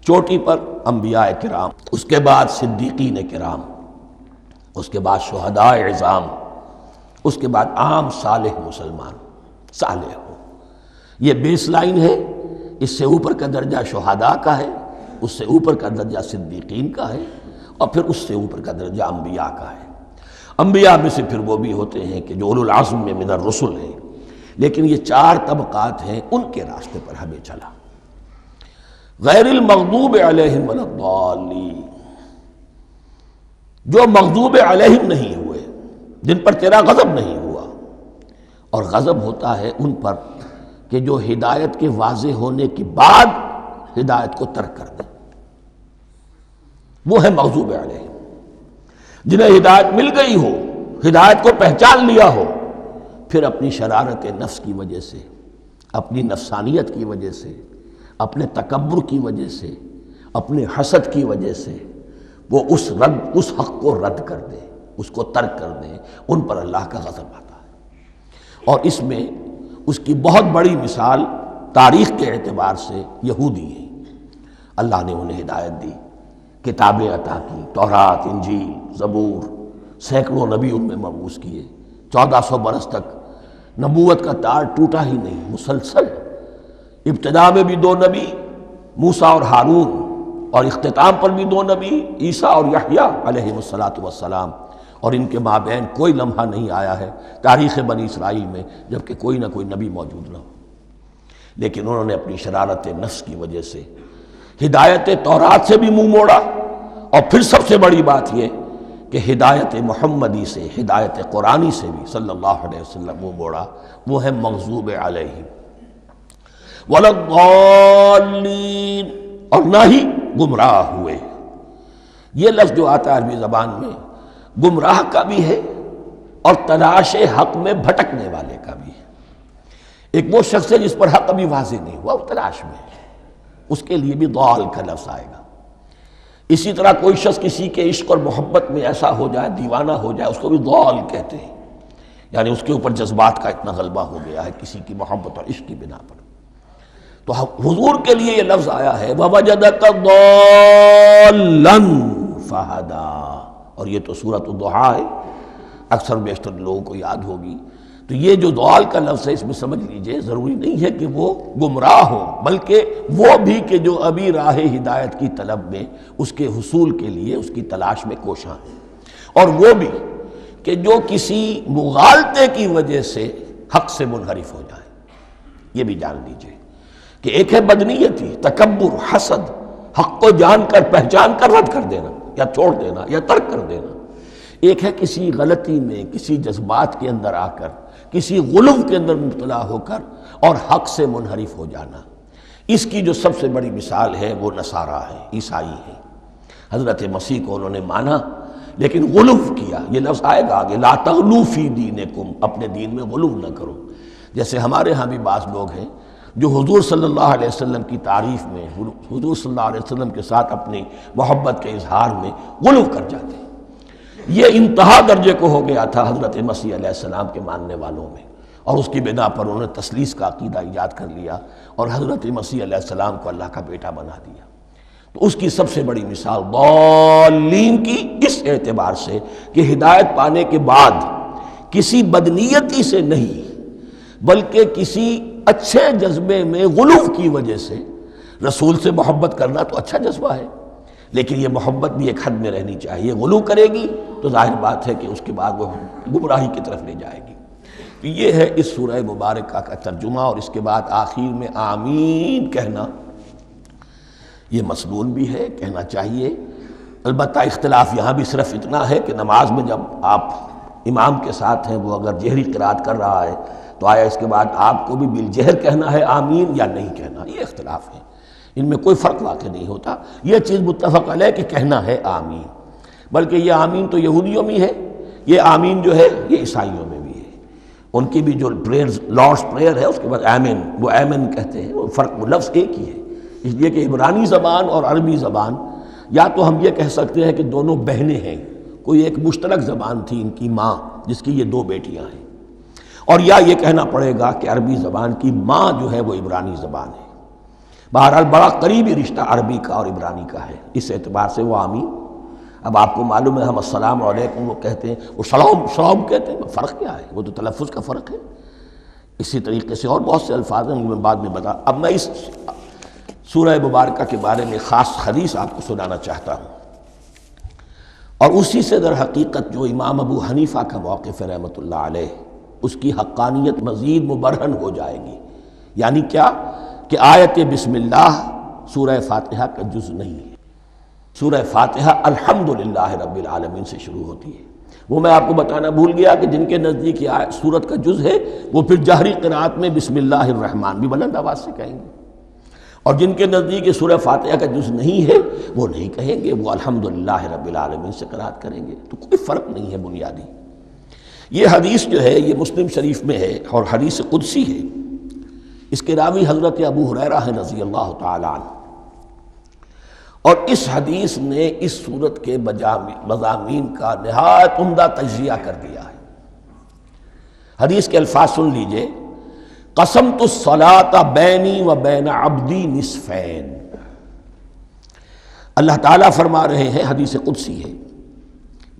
[SPEAKER 2] چوٹی پر انبیاء کرام، اس کے بعد صدیقین کرام، اس کے بعد شہداء عظام، اس کے بعد عام صالح مسلمان، صالح ہو۔ یہ بیس لائن ہے، اس سے اوپر کا درجہ شہداء کا ہے، اس سے اوپر کا درجہ صدیقین کا ہے، اور پھر اس سے اوپر کا درجہ انبیاء کا ہے۔ انبیاء میں سے پھر وہ بھی ہوتے ہیں کہ جو اولو العزم میں من الرسل ہیں، لیکن یہ چار طبقات ہیں، ان کے راستے پر ہمیں چلا۔ غیر المغضوب علیہم ولا الضالین، جو مغضوب علیہم نہیں ہوئے، جن پر تیرا غضب نہیں ہوا، اور غضب ہوتا ہے ان پر کہ جو ہدایت کے واضح ہونے کے بعد ہدایت کو ترک کر دیں، وہ ہے مغضوب علیہم۔ جنہیں ہدایت مل گئی ہو، ہدایت کو پہچان لیا ہو، پھر اپنی شرارت نفس کی وجہ سے، اپنی نفسانیت کی وجہ سے، اپنے تکبر کی وجہ سے، اپنے حسد کی وجہ سے وہ اس حق کو رد کر دیں، اس کو ترک کر دیں، ان پر اللہ کا غضب آتا ہے۔ اور اس میں اس کی بہت بڑی مثال تاریخ کے اعتبار سے یہودی ہیں۔ اللہ نے انہیں ہدایت دی، کتابیں عطا کی، تورات، انجیل، زبور، سینکڑوں نبی ان میں مبعوث کیے، 1400 برس تک نبوت کا تار ٹوٹا ہی نہیں، مسلسل۔ ابتدا میں بھی 2 نبی، موسیٰ اور ہارون، اور اختتام پر بھی 2 نبی، عیسیٰ اور یحییٰ علیہ السلام، اور ان کے مابین کوئی لمحہ نہیں آیا ہے تاریخ بنی اسرائیل میں جبکہ کوئی نہ کوئی نبی موجود نہ ہو۔ لیکن انہوں نے اپنی شرارت نفس کی وجہ سے ہدایت تورات سے بھی منہ موڑا، اور پھر سب سے بڑی بات یہ کہ ہدایت محمدی سے، ہدایت قرآنی سے بھی صلی اللہ علیہ وسلم منہ موڑا، وہ ہے مغضوب علیہم ولا الضالین، اور نہ ہی گمراہ ہوئے۔ یہ لفظ جو آتا ہے عربی زبان میں گمراہ کا بھی ہے اور تلاش حق میں بھٹکنے والے کا بھی ہے۔ ایک وہ شخص ہے جس پر حق ابھی واضح نہیں ہوا، وہ تلاش میں ہے، اس کے لیے بھی ضال کا لفظ آئے گا۔ اسی طرح کوئی شخص کسی کے عشق اور محبت میں ایسا ہو جائے، دیوانہ ہو جائے، اس کو بھی ضال کہتے ہیں، یعنی اس کے اوپر جذبات کا اتنا غلبہ ہو گیا ہے کسی کی محبت اور عشق کی بنا پر۔ تو حضور کے لیے یہ لفظ آیا ہے وَوَجَدَكَ ضَالًّا فَهَدَىٰ، اور یہ تو سورۃ الضحیٰ ہے، اکثر بیشتر لوگوں کو یاد ہوگی۔ تو یہ جو ضال کا لفظ ہے اس میں سمجھ لیجئے ضروری نہیں ہے کہ وہ گمراہ ہو، بلکہ وہ بھی کہ جو ابھی راہ ہدایت کی طلب میں، اس کے حصول کے لیے اس کی تلاش میں کوشاں ہیں، اور وہ بھی کہ جو کسی مغالطے کی وجہ سے حق سے منحرف ہو جائے۔ یہ بھی جان لیجئے کہ ایک ہے بدنیتی، تکبر، حسد، حق کو جان کر پہچان کر رد کر دینا یا چھوڑ دینا یا ترک کر دینا، ایک ہے کسی غلطی میں، کسی جذبات کے اندر آ کر، کسی غلو کے اندر مبتلا ہو کر اور حق سے منحرف ہو جانا۔ اس کی جو سب سے بڑی مثال ہے وہ نصارہ ہے، عیسائی ہے۔ حضرت مسیح کو انہوں نے مانا لیکن غلو کیا، یہ لفظ آئے گا آگے، لا تغلو فی دینکم، اپنے دین میں غلو نہ کرو۔ جیسے ہمارے ہاں بھی بعض لوگ ہیں جو حضور صلی اللہ علیہ وسلم کی تعریف میں، حضور صلی اللہ علیہ وسلم کے ساتھ اپنی محبت کے اظہار میں غلو کر جاتے ہیں، یہ انتہا درجے کو ہو گیا تھا حضرت مسیح علیہ السلام کے ماننے والوں میں، اور اس کی بنا پر انہوں نے تثلیث کا عقیدہ ایجاد کر لیا اور حضرت مسیح علیہ السلام کو اللہ کا بیٹا بنا دیا۔ تو اس کی سب سے بڑی مثال ضالین کی اس اعتبار سے کہ ہدایت پانے کے بعد کسی بدنیتی سے نہیں بلکہ کسی اچھے جذبے میں غلو کی وجہ سے، رسول سے محبت کرنا تو اچھا جذبہ ہے، لیکن یہ محبت بھی ایک حد میں رہنی چاہیے۔ غلو کرے گی تو ظاہر بات ہے کہ اس کے بعد وہ گمراہی کی طرف لے جائے گی۔ تو یہ ہے اس سورہ مبارکہ کا ترجمہ، اور اس کے بعد آخر میں آمین کہنا یہ مسنون بھی ہے، کہنا چاہیے۔ البتہ اختلاف یہاں بھی صرف اتنا ہے کہ نماز میں جب آپ امام کے ساتھ ہیں، وہ اگر جہری قرات کر رہا ہے تو آیا اس کے بعد آپ کو بھی بالجہر کہنا ہے آمین یا نہیں کہنا، یہ اختلاف ہے، ان میں کوئی فرق واقع نہیں ہوتا۔ یہ چیز متفق علیہ کہ کہنا ہے آمین، بلکہ یہ آمین تو یہودیوں میں ہے، یہ آمین جو ہے یہ عیسائیوں میں بھی ہے۔ ان کی بھی جو پریئرز لارڈس پریئر ہے اس کے بعد آمین، وہ آمین کہتے ہیں، وہ فرق وہ لفظ ایک ہی ہے، اس لیے کہ عبرانی زبان اور عربی زبان یا تو ہم یہ کہہ سکتے ہیں کہ دونوں بہنیں ہیں، کوئی ایک مشترک زبان تھی ان کی ماں جس کی یہ دو بیٹیاں ہیں، اور یا یہ کہنا پڑے گا کہ عربی زبان کی ماں جو ہے وہ عبرانی زبان ہے۔ بہرحال بڑا قریبی رشتہ عربی کا اور عبرانی کا ہے، اس اعتبار سے وہ آمین۔ اب آپ کو معلوم ہے ہم السلام علیکم وہ کہتے ہیں، وہ سلام کہتے ہیں، فرق کیا ہے؟ وہ تو تلفظ کا فرق ہے۔ اسی طریقے سے اور بہت سے الفاظ ہیں، میں بعد میں بتا۔ اب میں اس سورہ مبارکہ کے بارے میں خاص حدیث آپ کو سنانا چاہتا ہوں، اور اسی سے در حقیقت جو امام ابو حنیفہ کا موقف ہے رحمۃ اللہ علیہ، اس کی حقانیت مزید مبرہن ہو جائے گی۔ یعنی کیا کہ آیت بسم اللہ سورہ فاتحہ کا جز نہیں ہے۔ سورہ فاتحہ الحمدللہ رب العالمین سے شروع ہوتی ہے۔ وہ میں آپ کو بتانا بھول گیا کہ جن کے نزدیک یہ سورت کا جز ہے وہ پھر جہری قرات میں بسم اللہ الرحمن بھی بلند آواز سے کہیں گے، اور جن کے نزدیک یہ سورہ فاتحہ کا جز نہیں ہے وہ نہیں کہیں گے، وہ الحمدللہ رب العالمین سے قرات کریں گے۔ تو کوئی فرق نہیں ہے بنیادی۔ یہ حدیث جو ہے یہ مسلم شریف میں ہے اور حدیث قدسی ہے۔ اس کے راوی حضرت ابو ہریرہ ہیں رضی اللہ تعالی عنہ، اور اس حدیث نے اس سورت کے مضامین کا نہایت عمدہ تجزیہ کر دیا ہے۔ حدیث کے الفاظ سن لیجئے، قسمت الصلاۃ بینی و بین عبدی نصفین۔ اللہ تعالیٰ فرما رہے ہیں، حدیث قدسی ہے،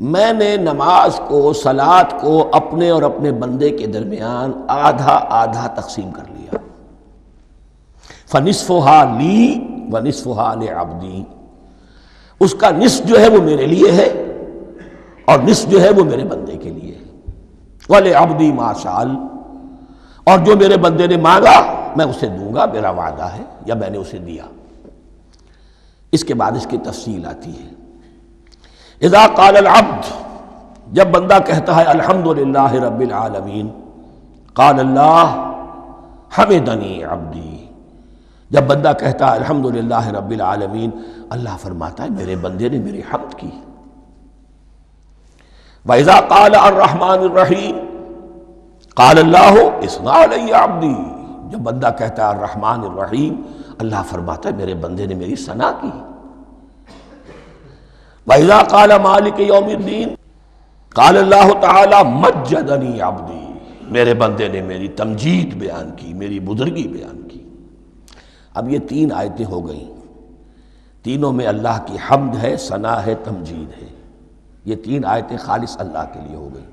[SPEAKER 2] میں نے نماز کو، صلاۃ کو اپنے اور اپنے بندے کے درمیان آدھا آدھا تقسیم کر لیا۔ فنصفها لی ونصفها لعبدی، اس کا نصف جو ہے وہ میرے لیے ہے اور نصف جو ہے وہ میرے بندے کے لیے ہے۔ وَلِعَبْدِي مَا سَأَلَ، اور جو میرے بندے نے مانگا میں اسے دوں گا، میرا وعدہ ہے یا میں نے اسے دیا۔ اس کے بعد اس کی تفصیل آتی ہے، اذا قال العبد، جب بندہ کہتا ہے الحمدللہ رب العالمین، قال اللہ حمدنی عبدی، جب بندہ کہتا ہے الحمدللہ رب العالمین، اللہ فرماتا ہے میرے بندے نے میری حمد کی۔ وَإِذَا قَالَ الرَّحْمَنُ الرَّحِيمُ قَالَ اللَّهُ اثْنَى عَلَيَّ عَبْدِي، جب بندہ کہتا ہے الرحمن الرحیم، اللہ فرماتا ہے میرے بندے نے میری ثنا کی۔ وَإِذَا قَالَ مَالِكِ يَوْمِ الدِّينِ قَالَ اللَّهُ تَعَالَى مَجَّدَنِي عَبْدِي، میرے بندے نے میری تمجید بیان کی، میری بزرگی بیان کی۔ اب یہ تین آیتیں ہو گئیں، تینوں میں اللہ کی حمد ہے، ثنا ہے، تمجید ہے۔ یہ تین آیتیں خالص اللہ کے لیے ہو گئیں۔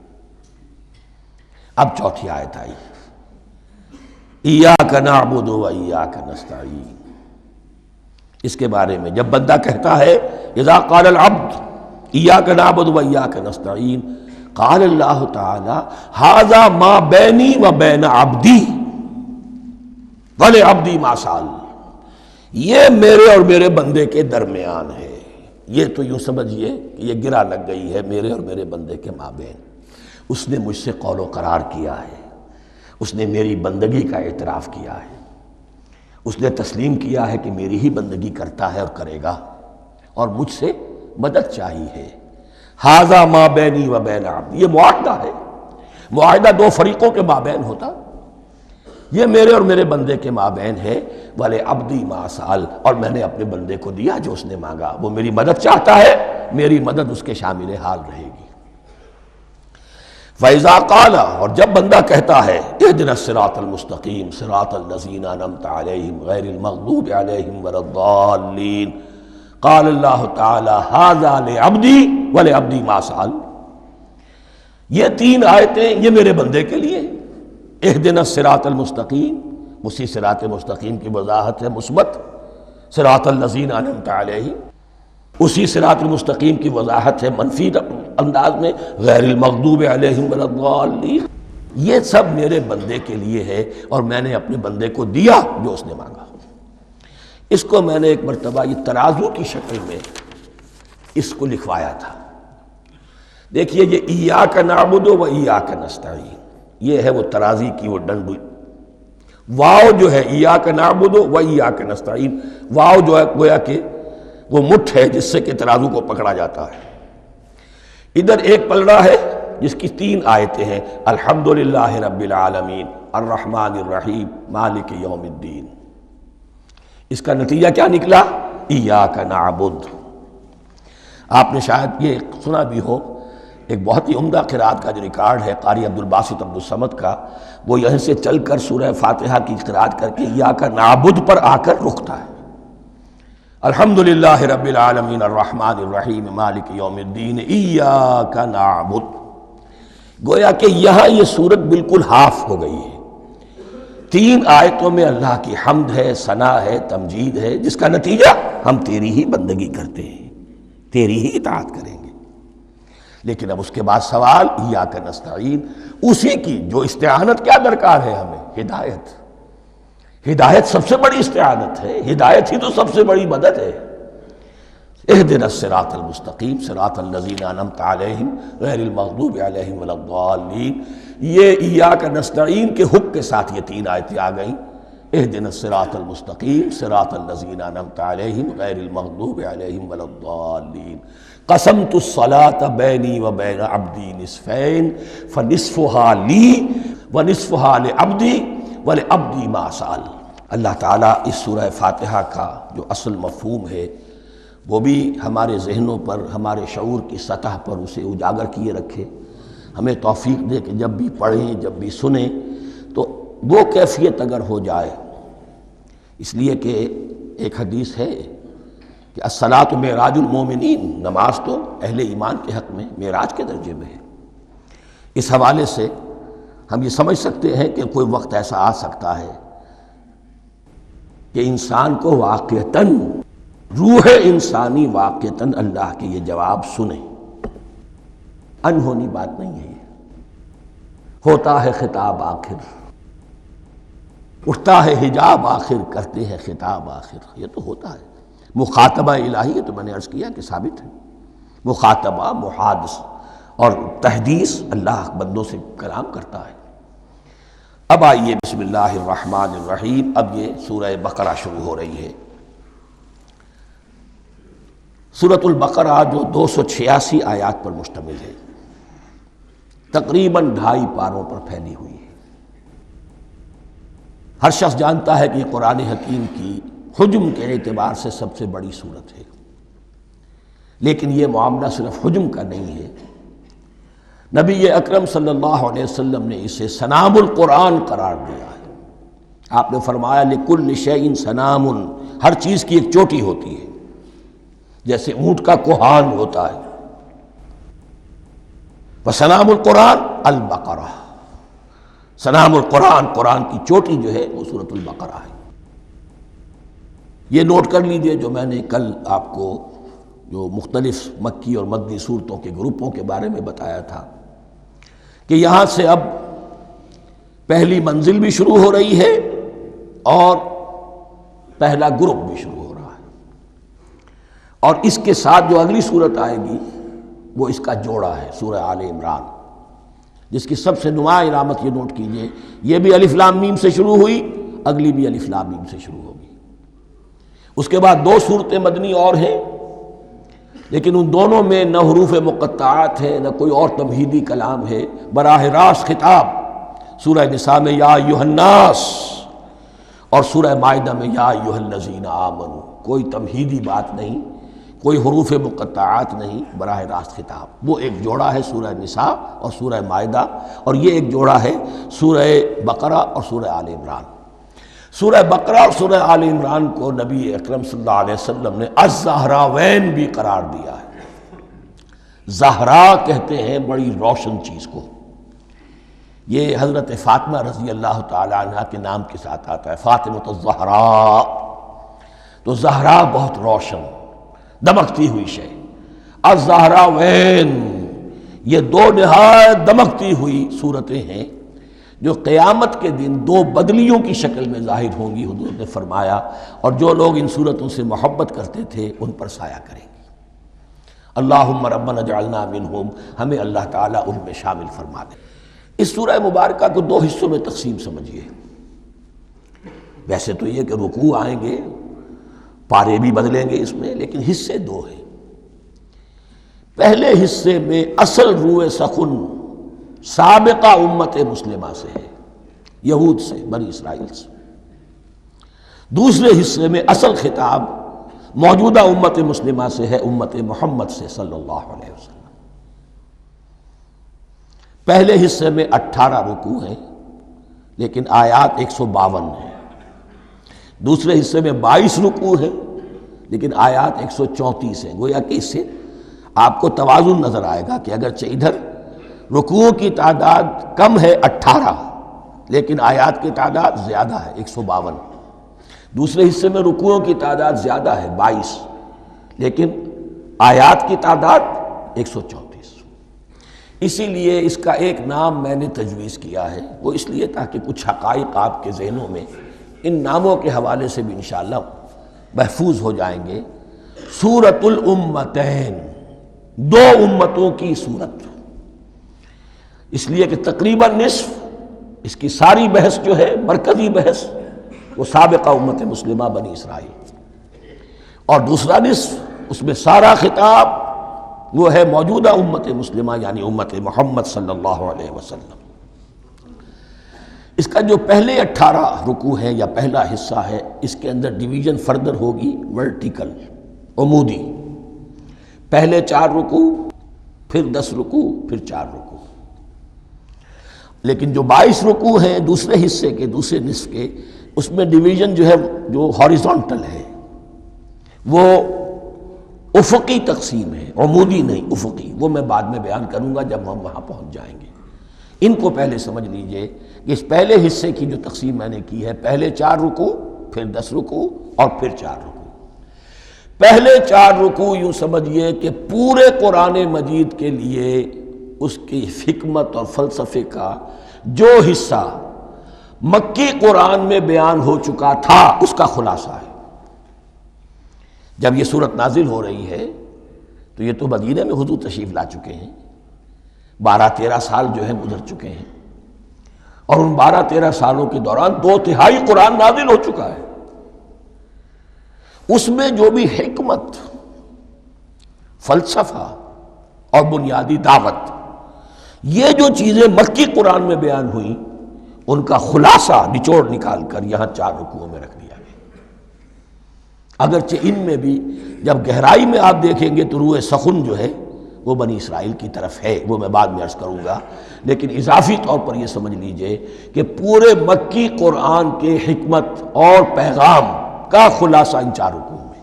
[SPEAKER 2] اب چوتھی آیت آئی، ایاک نعبد و ایاک نستعین۔ اس کے بارے میں جب بندہ کہتا ہے اذا قال العبد ایاک نعبد و ایاک نستعین، قال اللہ تعالی ھذا ما بینی و بین عبدی ولعبدی ما سأل، یہ میرے اور میرے بندے کے درمیان ہے۔ یہ تو یوں سمجھیے کہ یہ گرہ لگ گئی ہے میرے اور میرے بندے کے مابین۔ اس نے مجھ سے قول و قرار کیا ہے، اس نے میری بندگی کا اعتراف کیا ہے، اس نے تسلیم کیا ہے کہ میری ہی بندگی کرتا ہے اور کرے گا، اور مجھ سے مدد چاہیے ہے۔ ھذا ما بینی و بین عبدی، یہ معاہدہ ہے، معاہدہ دو فریقوں کے مابین ہوتا، یہ میرے اور میرے بندے کے مابین ہے۔ وَلِعَبْدِي مَا سَأَلَ، اور میں نے اپنے بندے کو دیا جو اس نے مانگا، وہ میری مدد چاہتا ہے، میری مدد اس کے شامل حال رہے گی۔ فَإِذَا قَالَ، اور جب بندہ کہتا ہے اهْدِنَا الصِّرَاطَ الْمُسْتَقِيمَ صِرَاطَ الَّذِينَ أَنْعَمْتَ عَلَيْهِمْ غَيْرِ الْمَغْضُوبِ عَلَيْهِمْ وَلَا الضَّالِّينَ قال اللہ تعالی هذا لعبدی ولعبدی ما سأل، یہ تین آیتیں یہ میرے بندے کے لیے اهدنا الصراط المستقیم، اسی صراط مستقیم کی وضاحت ہے مثبت، صراط الذین انعمت علیہم اسی صراط المستقیم کی وضاحت ہے منفی انداز میں غیر المغضوب علیہم ولا الضالین، یہ سب میرے بندے کے لیے ہے اور میں نے اپنے بندے کو دیا جو اس نے مانگا۔ اس کو میں نے ایک مرتبہ یہ ترازو کی شکل میں اس کو لکھوایا تھا، دیکھیے یہ ایاک نعبد و ایاک نستعین، یہ ہے وہ ترازی کی وہ ڈنڈ، واو جو ہے ایاک نعبد و ایاک نستعین، واو جو ہے گویا کہ وہ مٹھ ہے جس سے کہ ترازو کو پکڑا جاتا ہے۔ ادھر ایک پلڑا ہے جس کی تین آیتیں ہیں، الحمدللہ رب العالمین الرحمن الرحیم مالک یوم الدین، اس کا نتیجہ کیا نکلا؟ ایاک نعبد۔ آپ نے شاید یہ سنا بھی ہو، ایک بہت ہی عمدہ قرات کا جو ریکارڈ ہے قاری عبدالباسط عبدالصمد کا، وہ یہیں سے چل کر سورہ فاتحہ کی قرات کر کے ایاک نعبد پر آ کر رکتا ہے، الحمدللہ رب العالمین الرحمن الرحیم مالک یوم الدین ایاک نعبد، گویا کہ یہاں یہ صورت بالکل ہاف ہو گئی ہے، تین آیتوں میں اللہ کی حمد ہے، ثنا ہے، تمجید ہے، جس کا نتیجہ ہم تیری ہی بندگی کرتے ہیں، تیری ہی اطاعت کریں گے۔ لیکن اب اس کے بعد سوال ایاک نستعین، اسی کی جو استعانت کیا درکار ہے ہمیں؟ ہدایت، ہدایت سب سے بڑی استعانت ہے، ہدایت ہی تو سب سے بڑی مدد ہے۔ اهدنا الصراط المستقیم صراط الذین انعمت علیہم غیر المغضوب علیہم ولا الضالین، یہ ایاک نستعین کے حق کے ساتھ یہ تین آیتیں آ گئیں، اهدنا الصراط المستقیم صراط الذین انعمت علیہم غیر المغضوب علیہم ولا الضالین، قسمت الصلاۃ بینی و بین عبدی نصفین فنصفها لی ونصفها لعبدی ولعبدی ما سأل۔ اللہ تعالیٰ اس سورہ فاتحہ کا جو اصل مفہوم ہے وہ بھی ہمارے ذہنوں پر، ہمارے شعور کی سطح پر اسے اجاگر کیے رکھے، ہمیں توفیق دے کہ جب بھی پڑھیں، جب بھی سنیں تو وہ کیفیت اگر ہو جائے، اس لیے کہ ایک حدیث ہے کہ الصلاۃ معراج المومنین، نماز تو اہل ایمان کے حق میں معراج کے درجے میں ہے۔ اس حوالے سے ہم یہ سمجھ سکتے ہیں کہ کوئی وقت ایسا آ سکتا ہے کہ انسان کو واقعتاً، روح انسانی واقعتاً اللہ کے یہ جواب سنے، انہونی بات نہیں ہے، ہوتا ہے خطاب آخر، اٹھتا ہے حجاب آخر، کرتے ہیں خطاب آخر، یہ تو ہوتا ہے، مخاطبہ الہی ہے، تو میں نے عرض کیا کہ ثابت ہے، مخاطبہ، محادث اور تحدیث اللہ بندوں سے کلام کرتا ہے۔ اب آئیے بسم اللہ الرحمن الرحیم، اب یہ سورہ بقرہ شروع ہو رہی ہے۔ سورۃ البقرہ جو 286 آیات پر مشتمل ہے، تقریباً 2.5 پاروں پر پھیلی ہوئی ہے۔ ہر شخص جانتا ہے کہ یہ قرآن حکیم کی حجم کے اعتبار سے سب سے بڑی سورت ہے، لیکن یہ معاملہ صرف حجم کا نہیں ہے، نبی اکرم صلی اللہ علیہ وسلم نے اسے سنام القرآن قرار دیا ہے۔ آپ نے فرمایا لکل شیء سنام، ہر چیز کی ایک چوٹی ہوتی ہے، جیسے اونٹ کا کوہان ہوتا ہے، وسنام القرآن البقرہ، سنام القرآن، قرآن کی چوٹی جو ہے وہ سورۃ البقرہ ہے۔ یہ نوٹ کر لیجئے جو میں نے کل آپ کو جو مختلف مکی اور مدنی صورتوں کے گروپوں کے بارے میں بتایا تھا کہ یہاں سے اب پہلی منزل بھی شروع ہو رہی ہے اور پہلا گروپ بھی شروع ہو رہا ہے، اور اس کے ساتھ جو اگلی صورت آئے گی وہ اس کا جوڑا ہے، سورہ آل عمران، جس کی سب سے نمایاں علامت یہ نوٹ کیجئے، یہ بھی الف لام میم سے شروع ہوئی، اگلی بھی الف لام میم سے شروع ہوگی۔ اس کے بعد 2 صورتیں مدنی اور ہیں، لیکن ان دونوں میں نہ حروف مقطعات ہے، نہ کوئی اور تمہیدی کلام ہے، براہ راست خطاب سورہ نساء میں یا ایھا الناس اور سورہ مائدہ میں یا ایھا الذین آمنوا، کوئی تمہیدی بات نہیں، کوئی حروف مقطعات نہیں، براہ راست خطاب۔ وہ ایک جوڑا ہے سورہ نساء اور سورہ مائدہ، اور یہ ایک جوڑا ہے سورہ بقرہ اور سورہ آل عمران۔ سورہ بقرہ اور سورہ آل عمران کو نبی اکرم صلی اللہ علیہ وسلم نے الزہراوین بھی قرار دیا ہے۔ زہرا کہتے ہیں بڑی روشن چیز کو۔ یہ حضرت فاطمہ رضی اللہ تعالی عنہ کے نام کے ساتھ آتا ہے، فاطمۃ الزہراء۔ تو زہرا بہت روشن، دمکتی ہوئی شے۔ الزہراوین، یہ دو نہایت دمکتی ہوئی صورتیں ہیں جو قیامت کے دن دو بدلیوں کی شکل میں ظاہر ہوں گی، حضور نے فرمایا، اور جو لوگ ان صورتوں سے محبت کرتے تھے ان پر سایہ کریں گی۔ اللہم ربنا اجعلنا منہم، ہمیں اللہ تعالیٰ ان میں شامل فرما دے۔ اس سورہ مبارکہ کو دو حصوں میں تقسیم سمجھیے۔ ویسے تو یہ کہ رکوع آئیں گے، پارے بھی بدلیں گے اس میں، لیکن حصے دو ہیں۔ پہلے حصے میں اصل روح سخن سابقہ امت مسلمہ سے ہے، یہود سے، بنی اسرائیل سے۔ دوسرے حصے میں اصل خطاب موجودہ امت مسلمہ سے ہے، امت محمد سے صلی اللہ علیہ وسلم۔ پہلے حصے میں 18 رکوع ہیں لیکن آیات 152 ہیں۔ دوسرے حصے میں 22 رکوع ہیں لیکن آیات 134 ہیں۔ گویا کہ اس سے آپ کو توازن نظر آئے گا کہ اگرچہ ادھر رکوع کی تعداد کم ہے 18 لیکن آیات کی تعداد زیادہ ہے 152۔ دوسرے حصے میں رکوعوں کی تعداد زیادہ ہے 22 لیکن آیات کی تعداد 134۔ اسی لیے اس کا ایک نام میں نے تجویز کیا ہے، وہ اس لیے تاکہ کچھ حقائق آپ کے ذہنوں میں ان ناموں کے حوالے سے بھی انشاءاللہ محفوظ ہو جائیں گے۔ سورۃ الامتین، دو امتوں کی صورت، اس لیے کہ تقریباً نصف اس کی ساری بحث جو ہے، مرکزی بحث، وہ سابقہ امت مسلمہ بنی اسرائیل، اور دوسرا نصف اس میں سارا خطاب وہ ہے موجودہ امت مسلمہ یعنی امت محمد صلی اللہ علیہ وسلم۔ اس کا جو پہلے 18 رکوع ہے یا پہلا حصہ ہے، اس کے اندر ڈویژن فردر ہوگی ورٹیکل، عمودی۔ پہلے 4 رکوع، پھر 10 رکوع، پھر 4 رکوع۔ لیکن جو 22 رکوع ہیں دوسرے حصے کے، دوسرے نصف کے، اس میں ڈویژن جو ہے جو ہاریزونٹل ہے، وہ افقی تقسیم ہے، عمودی نہیں، افقی۔ وہ میں بعد میں بیان کروں گا جب ہم وہاں پہنچ جائیں گے۔ ان کو پہلے سمجھ لیجئے کہ اس پہلے حصے کی جو تقسیم میں نے کی ہے، پہلے 4 رکوع، پھر 10 رکوع اور پھر 4 رکوع۔ پہلے 4 رکوع یوں سمجھیے کہ پورے قرآن مجید کے لیے اس کی حکمت اور فلسفے کا جو حصہ مکی قرآن میں بیان ہو چکا تھا اس کا خلاصہ ہے۔ جب یہ صورت نازل ہو رہی ہے تو یہ تو مدینہ میں حضور تشریف لا چکے ہیں، 12-13 سال جو ہے گزر چکے ہیں، اور ان 12-13 سالوں کے دوران 2/3 قرآن نازل ہو چکا ہے۔ اس میں جو بھی حکمت، فلسفہ اور بنیادی دعوت، یہ جو چیزیں مکی قرآن میں بیان ہوئیں، ان کا خلاصہ نچوڑ نکال کر یہاں 4 رکوعوں میں رکھ دیا گیا۔ اگرچہ ان میں بھی جب گہرائی میں آپ دیکھیں گے تو روح سخن جو ہے وہ بنی اسرائیل کی طرف ہے، وہ میں بعد میں عرض کروں گا، لیکن اضافی طور پر یہ سمجھ لیجئے کہ پورے مکی قرآن کے حکمت اور پیغام کا خلاصہ ان 4 رکوعوں میں۔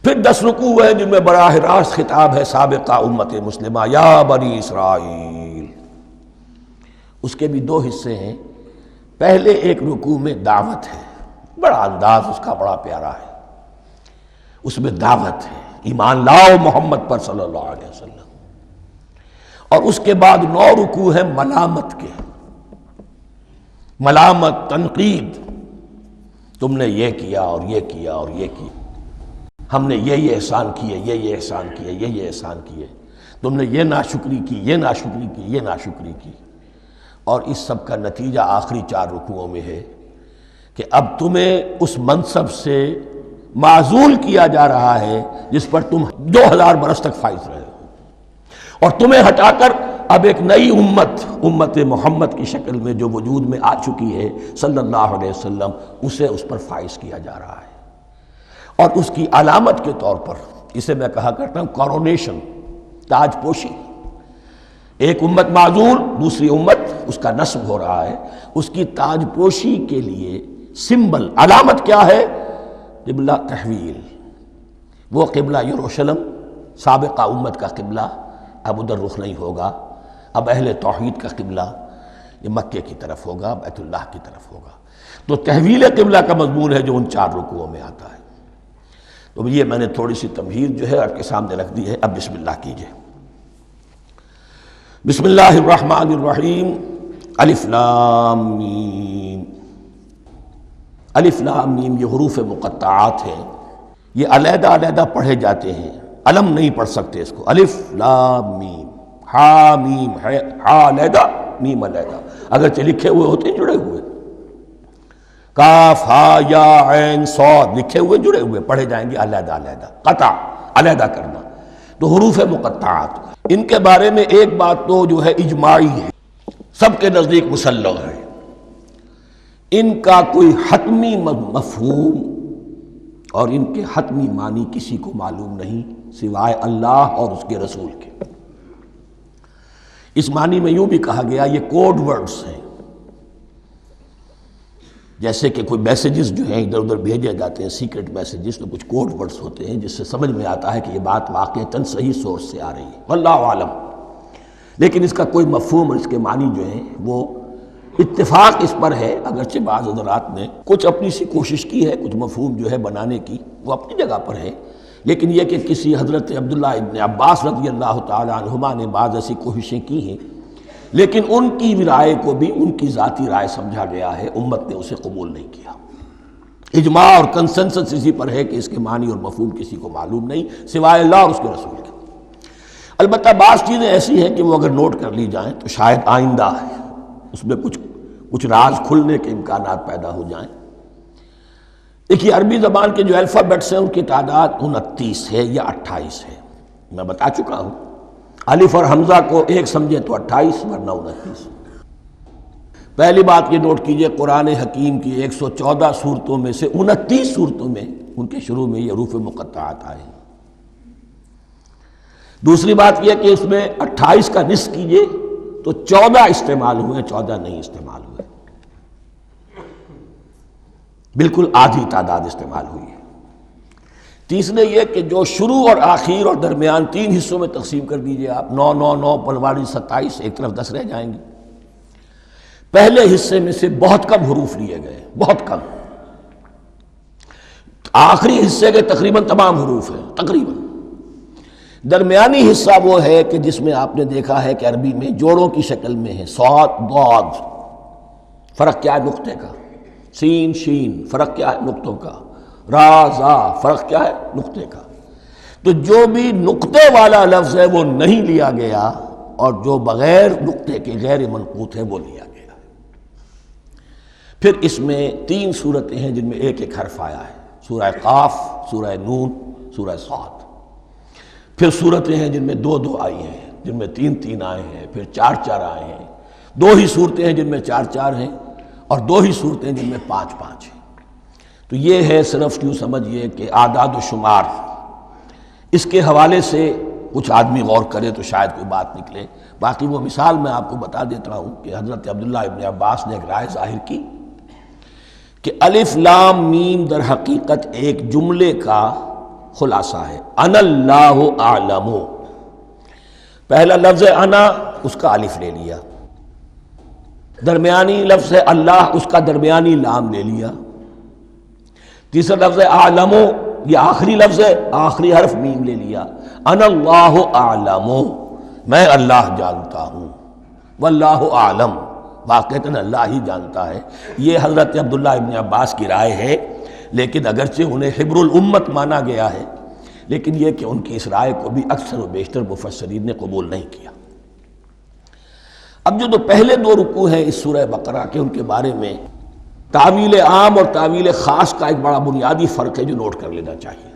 [SPEAKER 2] پھر 10 رکوع ہیں جن میں براہ راست خطاب ہے سابقہ امت مسلمہ، یا بنی اسرائیل۔ اس کے بھی 2 حصے ہیں۔ پہلے ایک رکوع میں دعوت ہے، بڑا انداز اس کا بڑا پیارا ہے، اس میں دعوت ہے، ایمان لاؤ محمد پر صلی اللہ علیہ وسلم۔ اور اس کے بعد 9 رکوع ہیں ملامت کے، ملامت، تنقید، تم نے یہ کیا اور یہ کیا اور یہ کیا، ہم نے یہ احسان کیے، یہ احسان کیے، یہ احسان کیے، تم نے یہ ناشکری کی، یہ ناشکری کی، یہ ناشکری کی۔ اور اس سب کا نتیجہ آخری 4 رکوعوں میں ہے کہ اب تمہیں اس منصب سے معزول کیا جا رہا ہے جس پر تم 2000 برس تک فائز رہے ہو، اور تمہیں ہٹا کر اب ایک نئی امت محمد کی شکل میں جو وجود میں آ چکی ہے صلی اللہ علیہ وسلم، اسے اس پر فائز کیا جا رہا ہے۔ اور اس کی علامت کے طور پر اسے میں کہا کرتا ہوں کورونیشن، تاج پوشی۔ ایک امت معزول، دوسری امت اس کا نسب ہو رہا ہے، اس کی تاج پوشی کے لیے سمبل، علامت کیا ہے؟ قبلہ تحویل۔ وہ قبلہ یروشلم سابقہ امت کا قبلہ اب ادھر رخ نہیں ہوگا، اب اہل توحید کا قبلہ یہ مکے کی طرف ہوگا، بیت اللہ کی طرف ہوگا۔ تو تحویل قبلہ کا مضمون ہے جو ان 4 رکوعوں میں آتا ہے۔ تو یہ میں نے تھوڑی سی تمہید جو ہے آپ کے سامنے رکھ دی ہے۔ اب بسم اللہ کیجئے۔ بسم اللہ الرحمن الرحیم۔ الف لام میم۔ الف لام میم یہ حروف مقطعات ہیں، یہ علیحدہ علیحدہ پڑھے جاتے ہیں، علم نہیں پڑھ سکتے اس کو۔ الف لام میم، ہا میم ہے، ہا علیحدہ میم علیحدہ، اگرچہ لکھے ہوئے ہوتے ہیں جڑے ہوئے، کاف ہا یا عین صاد لکھے ہوئے جڑے ہوئے، پڑھے جائیں گے علیحدہ علیحدہ، قطع علیحدہ کرنا۔ تو حروف مقطعات ان کے بارے میں ایک بات تو جو ہے اجماعی ہے، سب کے نزدیک مسلم ہے، ان کا کوئی حتمی مفہوم اور ان کے حتمی معنی کسی کو معلوم نہیں سوائے اللہ اور اس کے رسول کے۔ اس معنی میں یوں بھی کہا گیا یہ کوڈ ورڈز ہیں، جیسے کہ کوئی میسیجز جو ہیں ادھر ادھر بھیجے جاتے ہیں، سیکرٹ میسیجز، تو کچھ کوڈ ورڈز ہوتے ہیں جس سے سمجھ میں آتا ہے کہ یہ بات واقعتاً صحیح سورس سے آ رہی ہے، واللہ عالم۔ لیکن اس کا کوئی مفہوم اور اس کے معنی جو ہیں وہ اتفاق اس پر ہے، اگرچہ بعض حضرات نے کچھ اپنی سی کوشش کی ہے، کچھ مفہوم جو ہے بنانے کی، وہ اپنی جگہ پر ہے، لیکن یہ کہ کسی حضرت عبداللہ ابن عباس رضی اللہ تعالی عنہما نے بعض ایسی کوششیں کی ہیں، لیکن ان کی رائے کو بھی ان کی ذاتی رائے سمجھا گیا ہے، امت نے اسے قبول نہیں کیا۔ اجماع اور کنسنسس اسی پر ہے کہ اس کے معنی اور مفہوم کسی کو معلوم نہیں سوائے اللہ اور اس کے رسول کے۔ البتہ بعض چیزیں ایسی ہیں کہ وہ اگر نوٹ کر لی جائیں تو شاید آئندہ ہے اس میں کچھ راز کھلنے کے امکانات پیدا ہو جائیں۔ دیکھیے عربی زبان کے جو الفابیٹس ہیں ان کی تعداد 29 ہے یا 28 ہے، میں بتا چکا ہوں۔ الف اور حمزہ کو ایک سمجھے تو 28 ورنہ 29۔ پہلی بات یہ نوٹ کیجئے، قرآن حکیم کی 114 سورتوں میں سے 29 سورتوں میں ان کے شروع میں یہ حروف مقطعات آئے ہیں۔ دوسری بات یہ کہ اس میں 28 کا نصف کیجئے تو 14 استعمال ہوئے، 14 نہیں استعمال ہوئے، بالکل آدھی تعداد استعمال ہوئی ہے۔ تیسرے یہ کہ جو شروع اور آخر اور درمیان 3 حصوں میں تقسیم کر دیجئے آپ، 9 9 9 پنواڑی 27، ایک طرف 10 رہ جائیں گے۔ پہلے حصے میں سے بہت کم حروف لیے گئے، بہت کم، آخری حصے کے تقریباً تمام حروف ہیں تقریباً۔ درمیانی حصہ وہ ہے کہ جس میں آپ نے دیکھا ہے کہ عربی میں جوڑوں کی شکل میں ہے، صاد ضاد، فرق کیا ہے نقطے کا، سین شین فرق کیا ہے نقطوں کا، را زا فرق کیا ہے نقطے کا۔ تو جو بھی نقطے والا لفظ ہے وہ نہیں لیا گیا، اور جو بغیر نقطے کے غیر منقوط ہے وہ لیا گیا۔ پھر اس میں 3 صورتیں ہیں جن میں ایک ایک حرف آیا ہے، سورہ قاف، سورہ نون، سورہ صاد۔ پھر صورتیں ہیں جن میں 2 2 آئی ہیں، جن میں 3 3 آئے ہیں، پھر 4 4 آئے ہیں، 2 ہی صورتیں ہیں جن میں 4 4 ہیں، اور 2 ہی صورتیں جن میں 5 5 ہیں۔ تو یہ ہے صرف یوں سمجھیے کہ اعداد و شمار۔ اس کے حوالے سے کچھ آدمی غور کرے تو شاید کوئی بات نکلے۔ باقی وہ مثال میں آپ کو بتا دیتا ہوں کہ حضرت عبداللہ ابن عباس نے ایک رائے ظاہر کی کہ الف لام میم در حقیقت ایک جملے کا خلاصہ ہے، انا اللہ اعلم۔ پہلا لفظ ہے انا، اس کا الف لے لیا، درمیانی لفظ ہے اللہ، اس کا درمیانی لام لے لیا، تیسرا لفظ ہے اعلم، یہ آخری لفظ ہے، آخری حرف میم لے لیا، انا اللہ اعلم، میں اللہ جانتا ہوں، واللہ اعلم، واقعتاً اللہ ہی جانتا ہے۔ یہ حضرت عبداللہ ابن عباس کی رائے ہے، لیکن اگرچہ انہیں حبر الامت مانا گیا ہے، لیکن یہ کہ ان کی اس رائے کو بھی اکثر و بیشتر مفسرین نے قبول نہیں کیا۔ اب جو پہلے 2 رکوع ہیں اس سورہ بقرہ کے، ان کے بارے میں تعویل عام اور تعویل خاص کا ایک بڑا بنیادی فرق ہے جو نوٹ کر لینا چاہیے۔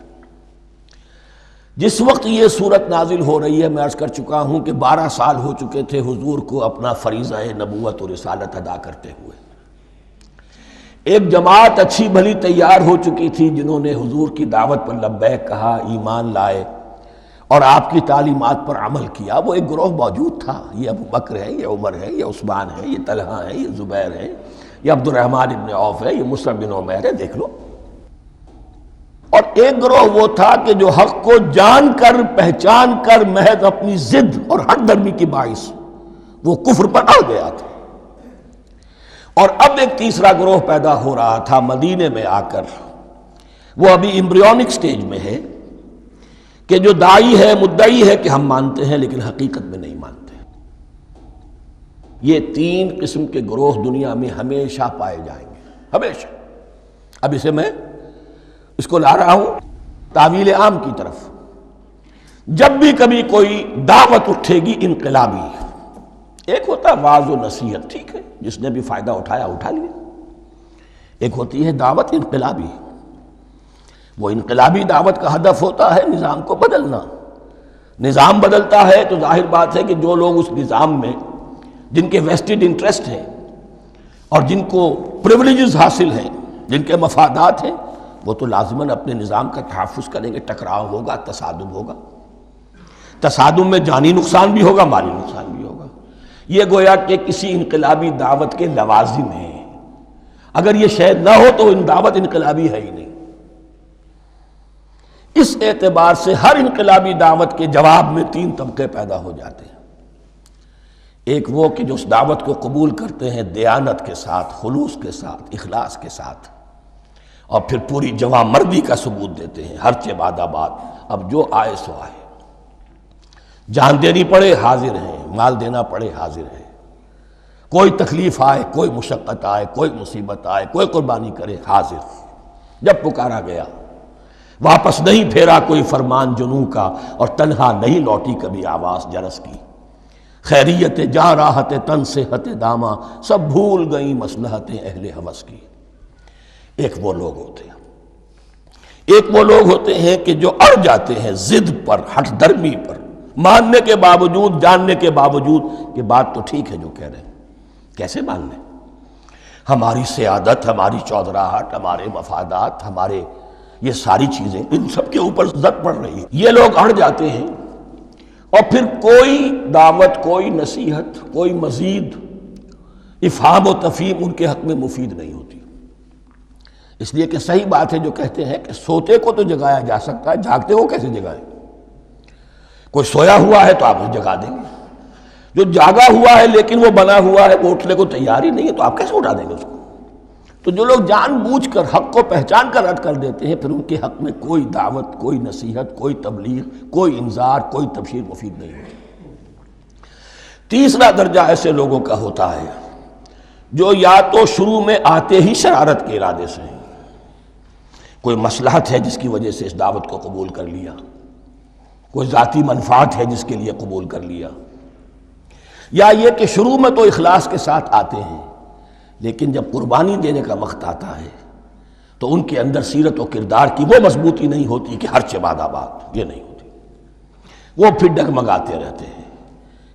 [SPEAKER 2] جس وقت یہ صورت نازل ہو رہی ہے، میں عرض کر چکا ہوں کہ 12 سال ہو چکے تھے حضور کو اپنا فریضہ نبوت و رسالت ادا کرتے ہوئے۔ ایک جماعت اچھی بھلی تیار ہو چکی تھی جنہوں نے حضور کی دعوت پر لبیک کہا، ایمان لائے اور آپ کی تعلیمات پر عمل کیا، وہ ایک گروہ موجود تھا۔ یہ ابو بکر ہے، یہ عمر ہے، یہ عثمان ہے، یہ طلحہ ہے، یہ زبیر ہے، یہ عبد الرحمن ابن عوف ہے، یہ مصعب بن عمیر ہے، دیکھ لو۔ اور ایک گروہ وہ تھا کہ جو حق کو جان کر پہچان کر محض اپنی ضد اور ہٹ درمی کی باعث وہ کفر پر اڑ گیا تھا۔ اور اب ایک تیسرا گروہ پیدا ہو رہا تھا مدینے میں آ کر، وہ ابھی ایمبریونک سٹیج میں ہے، کہ جو داعی ہے، مدعی ہے کہ ہم مانتے ہیں لیکن حقیقت میں نہیں مانتے۔ یہ تین قسم کے گروہ دنیا میں ہمیشہ پائے جائیں گے، ہمیشہ۔ اب اس کو لا رہا ہوں تعویل عام کی طرف۔ جب بھی کبھی کوئی دعوت اٹھے گی انقلابی، ایک ہوتا ہے واعظ و نصیحت، ٹھیک ہے، جس نے بھی فائدہ اٹھایا اٹھا لیا۔ ایک ہوتی ہے دعوت انقلابی، وہ انقلابی دعوت کا ہدف ہوتا ہے نظام کو بدلنا۔ نظام بدلتا ہے تو ظاہر بات ہے کہ جو لوگ اس نظام میں جن کے ویسٹڈ انٹرسٹ ہیں اور جن کو پریولیجز حاصل ہیں، جن کے مفادات ہیں، وہ تو لازماً اپنے نظام کا تحفظ کریں گے۔ ٹکراؤ ہوگا، تصادم ہوگا، تصادم میں جانی نقصان بھی ہوگا، مالی نقصان بھی ہوگا۔ یہ گویا کہ کسی انقلابی دعوت کے لوازم ہیں۔ اگر یہ شے نہ ہو تو دعوت انقلابی ہے ہی نہیں۔ اس اعتبار سے ہر انقلابی دعوت کے جواب میں تین طبقے پیدا ہو جاتے ہیں۔ ایک وہ کہ جو اس دعوت کو قبول کرتے ہیں دیانت کے ساتھ، خلوص کے ساتھ، اخلاص کے ساتھ، اور پھر پوری جواں مردی کا ثبوت دیتے ہیں، ہر چہ بعد آباد، اب جو آئے سو آئے، جان دینی پڑے حاضر ہیں، مال دینا پڑے حاضر ہیں، کوئی تکلیف آئے، کوئی مشقت آئے، کوئی مصیبت آئے، کوئی قربانی کرے، حاضر۔ جب پکارا گیا، واپس نہیں پھیرا کوئی فرمان جنوں کا، اور تنہا نہیں لوٹی کبھی آواز جرس کی۔ خیریت جاں راحت تن صحت داماں، سب بھول گئیں مصلحتیں اہل ہوس کی۔ ایک وہ لوگ ہوتے ہیں، ایک وہ لوگ ہوتے ہیں کہ جو اڑ جاتے ہیں ضد پر، ہٹ درمی پر، ماننے کے باوجود، جاننے کے باوجود کہ بات تو ٹھیک ہے جو کہہ رہے ہیں، کیسے مان لیں؟ ہماری سیادت، ہماری چودراہٹ، ہمارے مفادات، ہمارے یہ ساری چیزیں ان سب کے اوپر زد پڑ رہی ہے۔ یہ لوگ اڑ جاتے ہیں، اور پھر کوئی دعوت، کوئی نصیحت، کوئی مزید افہام و تفہیم ان کے حق میں مفید نہیں ہوتی۔ اس لیے کہ صحیح بات ہے جو کہتے ہیں کہ سوتے کو تو جگایا جا سکتا ہے، جاگتے کو کیسے جگائیں؟ کوئی سویا ہوا ہے تو آپ اسے جگا دیں گے، جو جاگا ہوا ہے لیکن وہ بنا ہوا ہے، وہ اٹھنے کو تیار ہی نہیں ہے، تو آپ کیسے اٹھا دیں گے اس کو؟ تو جو لوگ جان بوجھ کر حق کو پہچان کر رد کر دیتے ہیں، پھر ان کے حق میں کوئی دعوت، کوئی نصیحت، کوئی تبلیغ، کوئی انذار، کوئی تبشیر مفید نہیں ہوتی۔ تیسرا درجہ ایسے لوگوں کا ہوتا ہے جو یا تو شروع میں آتے ہی شرارت کے ارادے سے، کوئی مصلحت ہے جس کی وجہ سے اس دعوت کو قبول کر لیا، کوئی ذاتی منفعت ہے جس کے لیے قبول کر لیا، یا یہ کہ شروع میں تو اخلاص کے ساتھ آتے ہیں لیکن جب قربانی دینے کا وقت آتا ہے تو ان کے اندر سیرت و کردار کی وہ مضبوطی نہیں ہوتی کہ ہر چہ بعد آباد، یہ نہیں ہوتی۔ وہ پھر ڈگمگاتے رہتے ہیں،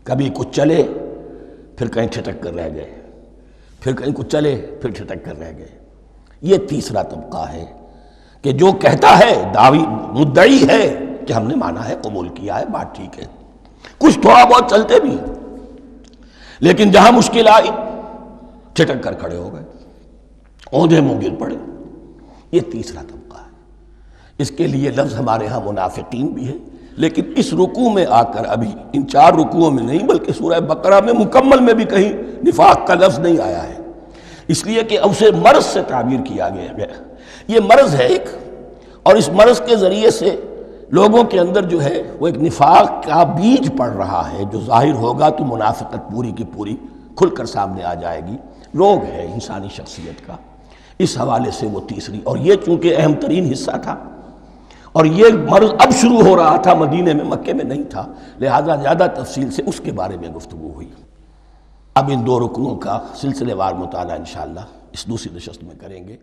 [SPEAKER 2] کبھی کچھ چلے پھر کہیں ٹھٹک کر رہ گئے، پھر کہیں کچھ چلے پھر ٹھٹک کر رہ گئے۔ یہ تیسرا طبقہ ہے کہ جو کہتا ہے، دعوی مدعی ہے کہ ہم نے مانا ہے، قبول کیا ہے، بات ٹھیک ہے، کچھ تھوڑا بہت چلتے بھی ہیں، لیکن جہاں مشکل آئی ٹھٹک کر کھڑے ہو گئے، اوندھے منہ گر پڑے۔ یہ تیسرا طبقہ ہے۔ اس کے لیے لفظ ہمارے ہاں منافقین بھی ہے، لیکن اس رکوع میں آ کر، ابھی ان 4 رکوعوں میں نہیں بلکہ سورہ بقرہ میں مکمل میں بھی کہیں نفاق کا لفظ نہیں آیا ہے، اس لیے کہ اسے مرض سے تعبیر کیا گیا۔ یہ مرض ہے ایک، اور اس مرض کے ذریعے سے لوگوں کے اندر جو ہے وہ ایک نفاق کا بیج پڑ رہا ہے، جو ظاہر ہوگا تو منافقت پوری کی پوری کھل کر سامنے آ جائے گی۔ روگ ہے انسانی شخصیت کا، اس حوالے سے وہ تیسری، اور یہ چونکہ اہم ترین حصہ تھا، اور یہ مرض اب شروع ہو رہا تھا، مدینے میں، مکے میں نہیں تھا، لہذا زیادہ تفصیل سے اس کے بارے میں گفتگو ہوئی۔ اب ان 2 رکنوں کا سلسلے وار مطالعہ انشاءاللہ اس دوسری نشست میں کریں گے۔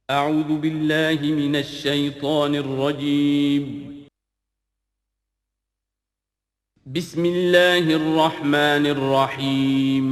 [SPEAKER 1] أعوذ بالله من الشيطان الرجيم. بسم الله الرحمن الرحيم.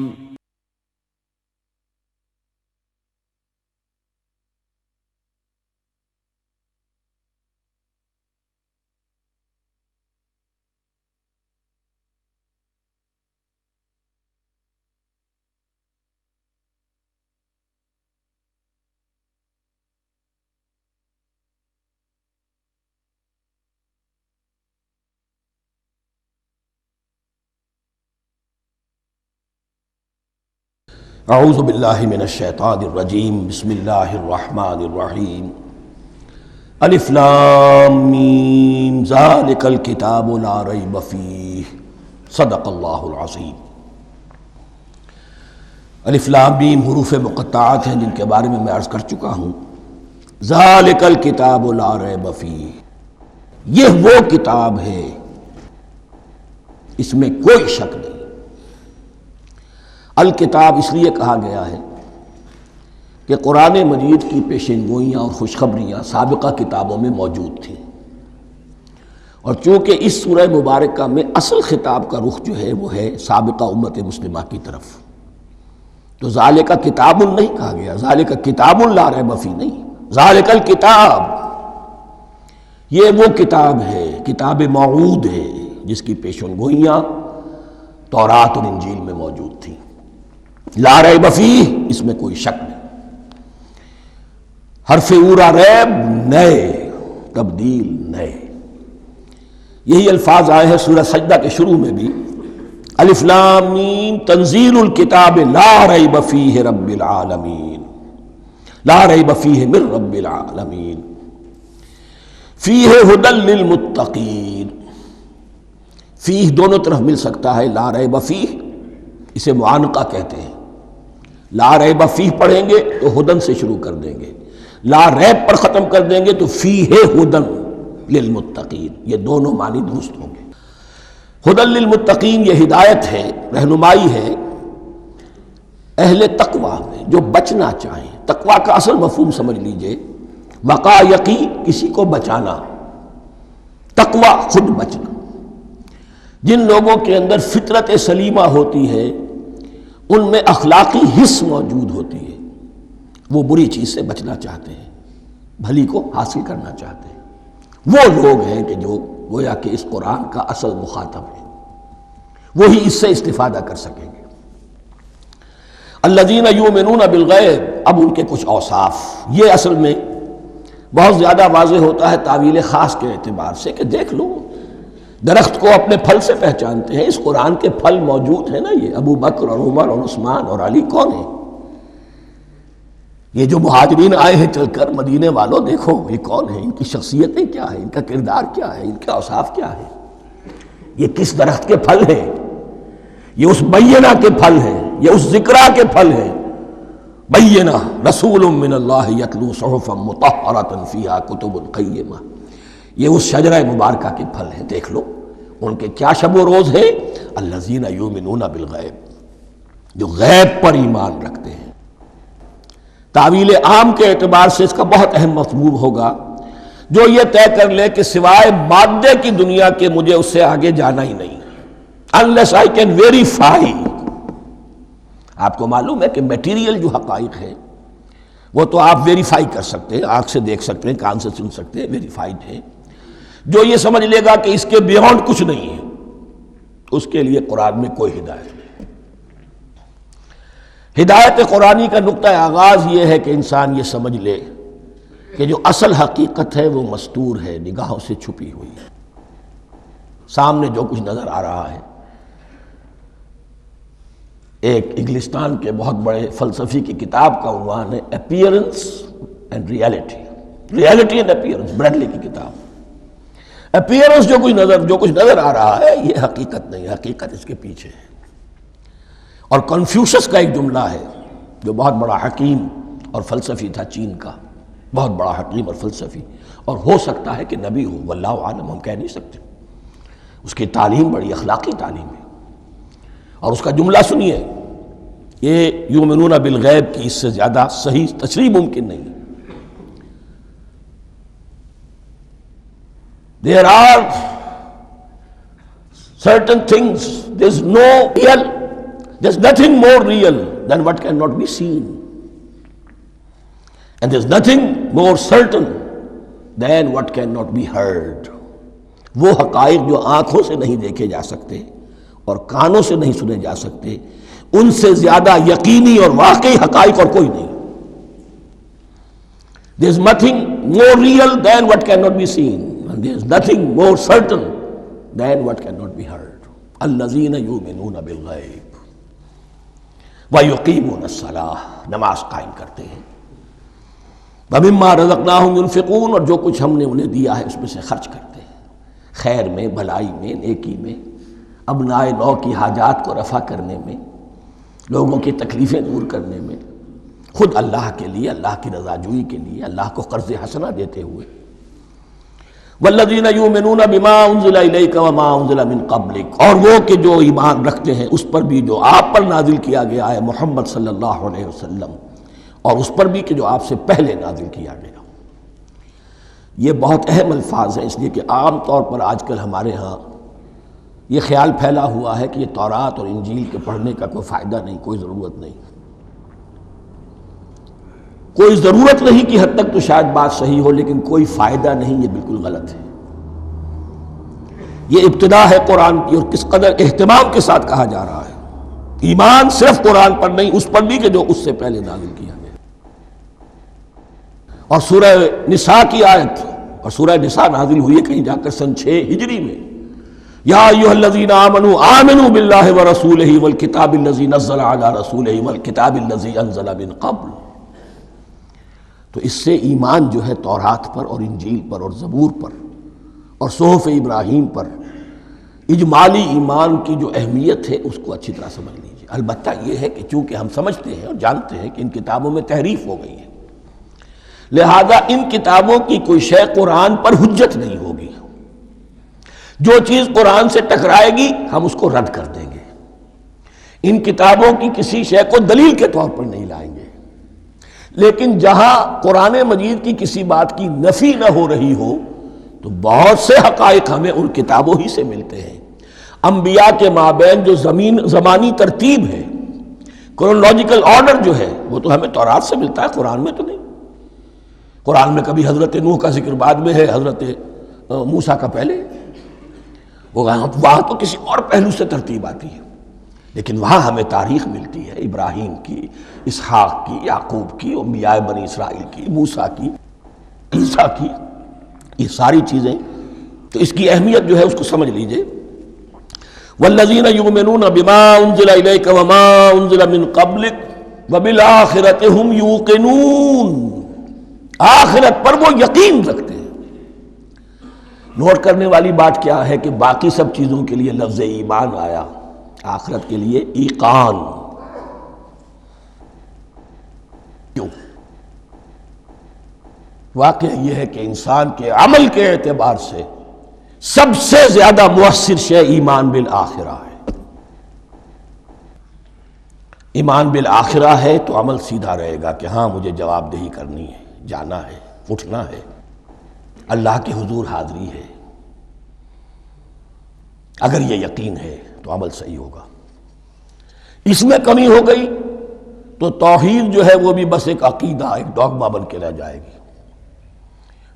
[SPEAKER 2] اعوذ باللہ من الشیطان الرجیم بسم اللہ الرحمن الرحیم الف لام میم ذالک الکتاب لا ریب فیہ صدق اللہ العظیم۔ الف لام میم حروف مقطعات ہیں جن کے بارے میں عرض کر چکا ہوں۔ ذالک الکتاب لا ریب فیہ، یہ وہ کتاب ہے اس میں کوئی شک نہیں۔ الکتاب اس لیے کہا گیا ہے کہ قرآن مجید کی پیشین گوئیاں اور خوشخبریاں سابقہ کتابوں میں موجود تھیں، اور چونکہ اس سورہ مبارکہ میں اصل خطاب کا رخ جو ہے وہ ہے سابقہ امت مسلمہ کی طرف، تو ذالک کتاب نہیں کہا گیا، ذالک کتاب لا ریب فیہ نہیں، ذالک الکتاب، یہ وہ کتاب ہے، کتاب موعود ہے جس کی پیشین گوئیاں تورات اور انجیل میں موجود تھیں۔ لا ریب فیہ، اس میں کوئی شک نہیں۔ حرف اورا ریب، نئے، تبدیل، نئے، یہی الفاظ آئے ہیں سورہ سجدہ کے شروع میں بھی، الف لام میم تنزیل الکتاب لا ریب فیہ رب العالمین، لا ریب فیہ من رب العالمین، فیہ ھدی للمتقین۔ فیہ دونوں طرف مل سکتا ہے، لا ریب فیہ اسے معانقہ کہتے ہیں، لا ریب فیہ پڑھیں گے تو ہدن سے شروع کر دیں گے، لا ریب پر ختم کر دیں گے تو فیہ ہدن للمتقین، یہ دونوں معنی درست ہوں گے۔ ہدن للمتقین یہ ہدایت ہے، رہنمائی ہے اہل تقوی میں جو بچنا چاہیں۔ تقوی کا اصل مفہوم سمجھ لیجئے، وقا یقی کسی کو بچانا، تقوی خود بچنا۔ جن لوگوں کے اندر فطرت سلیمہ ہوتی ہے ان میں اخلاقی حس موجود ہوتی ہے، وہ بری چیز سے بچنا چاہتے ہیں، بھلی کو حاصل کرنا چاہتے ہیں، وہ لوگ ہیں کہ جو گویا کہ اس قرآن کا اصل مخاطب ہے، وہی اس سے استفادہ کر سکیں گے۔ الذین یؤمنون بالغیب، اب ان کے کچھ اوصاف، یہ اصل میں بہت زیادہ واضح ہوتا ہے تعویل خاص کے اعتبار سے کہ دیکھ لو درخت کو اپنے پھل سے پہچانتے ہیں، اس قرآن کے پھل موجود ہیں نا، یہ ابو بکر اور عمر اور عثمان اور علی کون ہیں؟ یہ جو مہاجرین آئے ہیں چل کر، مدینے والوں دیکھو یہ کون ہیں، ان کی شخصیتیں کیا ہیں، ان کا کردار کیا ہے، ان کے اوصاف کیا ہے، یہ کس درخت کے پھل ہیں، یہ اس بینہ کے پھل ہیں، یہ اس ذکرہ کے پھل ہیں۔ بینہ رسول من اللہ یتلو صحفا مطہرۃ فیہا کتب قیمہ، یہ اس شجرہ مبارکہ کے پھل ہیں، دیکھ لو ان کے کیا شب و روز ہیں۔ الذین یؤمنون بالغیب، جو غیب پر ایمان رکھتے ہیں۔ تعویل عام کے اعتبار سے اس کا بہت اہم مفہوم ہوگا، جو یہ طے کر لے کہ سوائے مادے کی دنیا کے مجھے اس سے آگے جانا ہی نہیں، unless I can verify۔ آپ کو معلوم ہے کہ میٹیریل جو حقائق ہیں وہ تو آپ ویریفائی کر سکتے ہیں، آنکھ سے دیکھ سکتے ہیں، کان سے سن سکتے ہیں، ویریفائڈ ہیں۔ جو یہ سمجھ لے گا کہ اس کے بیونڈ کچھ نہیں ہے، اس کے لیے قرآن میں کوئی ہدایت نہیں۔ ہدایت قرآنی کا نقطہ آغاز یہ ہے کہ انسان یہ سمجھ لے کہ جو اصل حقیقت ہے وہ مستور ہے، نگاہوں سے چھپی ہوئی ہے، سامنے جو کچھ نظر آ رہا ہے۔ ایک انگلستان کے بہت بڑے فلسفی کی کتاب کا عنوان ہے appearance and reality, reality and appearance, Bradley کی کتاب۔ اپیئرنس جو کچھ نظر آ رہا ہے یہ حقیقت نہیں، حقیقت اس کے پیچھے ہے۔ اور کنفیوشس کا ایک جملہ ہے جو بہت بڑا حکیم اور فلسفی تھا، چین کا بہت بڑا حکیم اور فلسفی، اور ہو سکتا ہے کہ نبی ہو، واللہ عالم، ہم کہہ نہیں سکتے۔ اس کی تعلیم بڑی اخلاقی تعلیم ہے، اور اس کا جملہ سنیے، یہ یؤمنون بالغیب کی اس سے زیادہ صحیح تشریح ممکن نہیں۔ There are certain things, there's no real, there's nothing more real than what cannot be seen, and there's nothing more certain than what cannot be heard. وہ حقائق جو آنکھوں سے نہیں دیکھے جا سکتے اور کانوں سے نہیں سنے جا سکتے، ان سے زیادہ یقینی اور واقعی حقائق اور کوئی نہیں. There's nothing more real than what cannot be seen, and there's nothing more certain than what cannot be heard. الذین یؤمنون بالغیب ویقیمون الصلاۃ، نماز قائم کرتے ہیں، ومما رزقناہم ينفقون، اور جو کچھ ہم نے انہیں دیا ہے اس میں سے خرچ کرتے ہیں، خیر میں، بھلائی میں، نیکی میں، ابناء نو کی حاجات کو رفع کرنے میں، لوگوں کی تکلیفیں دور کرنے میں، خود اللہ کے لیے، اللہ کی رضا جوئی کے لیے، اللہ کو قرض حسنہ دیتے ہوئے. والذین یؤمنون بما انزل الیک وما انزل من قبلک، اور وہ کہ جو ایمان رکھتے ہیں اس پر بھی جو آپ پر نازل کیا گیا ہے محمد صلی اللہ علیہ وسلم، اور اس پر بھی کہ جو آپ سے پہلے نازل کیا گیا. یہ بہت اہم الفاظ ہیں، اس لیے کہ عام طور پر آج کل ہمارے ہاں یہ خیال پھیلا ہوا ہے کہ یہ تورات اور انجیل کے پڑھنے کا کوئی فائدہ نہیں، کوئی ضرورت نہیں. کوئی ضرورت نہیں کی حد تک تو شاید بات صحیح ہو، لیکن کوئی فائدہ نہیں، یہ بالکل غلط ہے. یہ ابتدا ہے قرآن کی، اور کس قدر اہتمام کے ساتھ کہا جا رہا ہے. ایمان صرف قرآن پر نہیں، اس پر بھی کہ جو اس سے پہلے نازل کیا گیا. اور سورہ نساء کی آیت، اور سورہ نساء نازل ہوئی ہے کہیں جا کر سن 6 ہجری میں. یا ایھا الذین آمنوا آمنوا باللہ ورسولہ والکتاب الذی نزل علی رسولہ والکتاب الذی انزل من قبل. تو اس سے ایمان جو ہے تورات پر اور انجیل پر اور زبور پر اور صحف ابراہیم پر، اجمالی ایمان کی جو اہمیت ہے اس کو اچھی طرح سمجھ لیجیے. البتہ یہ ہے کہ چونکہ ہم سمجھتے ہیں اور جانتے ہیں کہ ان کتابوں میں تحریف ہو گئی ہے، لہذا ان کتابوں کی کوئی شے قرآن پر حجت نہیں ہوگی. جو چیز قرآن سے ٹکرائے گی ہم اس کو رد کر دیں گے. ان کتابوں کی کسی شے کو دلیل کے طور پر نہیں لائیں گے. لیکن جہاں قرآن مجید کی کسی بات کی نفی نہ ہو رہی ہو تو بہت سے حقائق ہمیں ان کتابوں ہی سے ملتے ہیں. انبیاء کے مابین جو زمانی ترتیب ہے، کرونالوجیکل آرڈر جو ہے، وہ تو ہمیں تورات سے ملتا ہے، قرآن میں تو نہیں. قرآن میں کبھی حضرت نوح کا ذکر بعد میں ہے، حضرت موسیٰ کا پہلے. وہاں تو کسی اور پہلو سے ترتیب آتی ہے، لیکن وہاں ہمیں تاریخ ملتی ہے ابراہیم کی، اسحاق کی، یعقوب کی، انبیاء بنی اسرائیل کی، موسیٰ کی، عیسیٰ کی، یہ ساری چیزیں. تو اس کی اہمیت جو ہے اس کو سمجھ لیجئے. والذین یؤمنون بما انزل الیک وما انزل من قبلک وبالآخرۃ ھم یوقنون، آخرت پر وہ یقین رکھتے ہیں. نوٹ کرنے والی بات کیا ہے کہ باقی سب چیزوں کے لیے لفظ ایمان آیا، آخرت کے لیے ایقان. کیوں؟ واقعہ یہ ہے کہ انسان کے عمل کے اعتبار سے سب سے زیادہ مؤثر شے ایمان بالآخرہ ہے. ایمان بالآخرہ ہے تو عمل سیدھا رہے گا کہ ہاں مجھے جواب دہی کرنی ہے، جانا ہے، اٹھنا ہے، اللہ کے حضور حاضری ہے. اگر یہ یقین ہے تو عمل صحیح ہوگا. اس میں کمی ہو گئی تو توحید جو ہے وہ بھی بس ایک عقیدہ، ایک ڈوگما بن کے رہ جائے گی.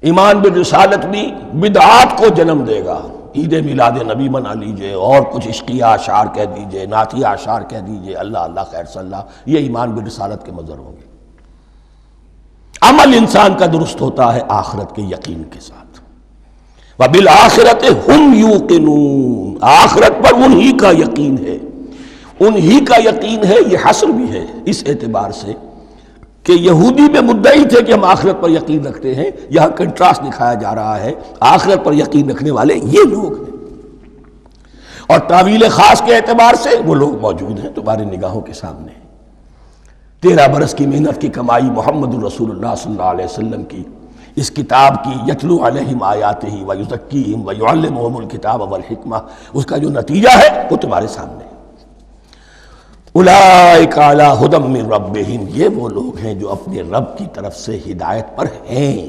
[SPEAKER 2] ایمان بالرسالت بھی بدعات کو جنم دے گا. عید میلاد نبی منا لیجئے، اور کچھ عشقیہ اشعار کہہ دیجئے، نعتیہ اشعار کہہ دیجئے، اللہ اللہ خیر صلی اللہ، یہ ایمان بالرسالت کے مظہر ہوں گے. عمل انسان کا درست ہوتا ہے آخرت کے یقین کے ساتھ. وبالآخرۃ ھم یوقنون، آخرت پر انہی کا یقین ہے، انہی کا یقین ہے. یہ حصر بھی ہے اس اعتبار سے کہ یہودی میں مدعی تھے کہ ہم آخرت پر یقین رکھتے ہیں، یہاں کنٹراسٹ دکھایا جا رہا ہے، آخرت پر یقین رکھنے والے یہ لوگ ہیں. اور تعویل خاص کے اعتبار سے وہ لوگ موجود ہیں تمہاری نگاہوں کے سامنے. 13 برس کی محنت کی کمائی محمد الرسول اللہ صلی اللہ علیہ وسلم کی، اس کتاب کی، یتلو علیہم آیاتہ ویزکیہم ویعلمہم الکتاب والحکمہ، اس کا جو نتیجہ ہے وہ تمہارے سامنے. اولئک علی ھدی من ربہم، یہ وہ لوگ ہیں جو اپنے رب کی طرف سے ہدایت پر ہیں.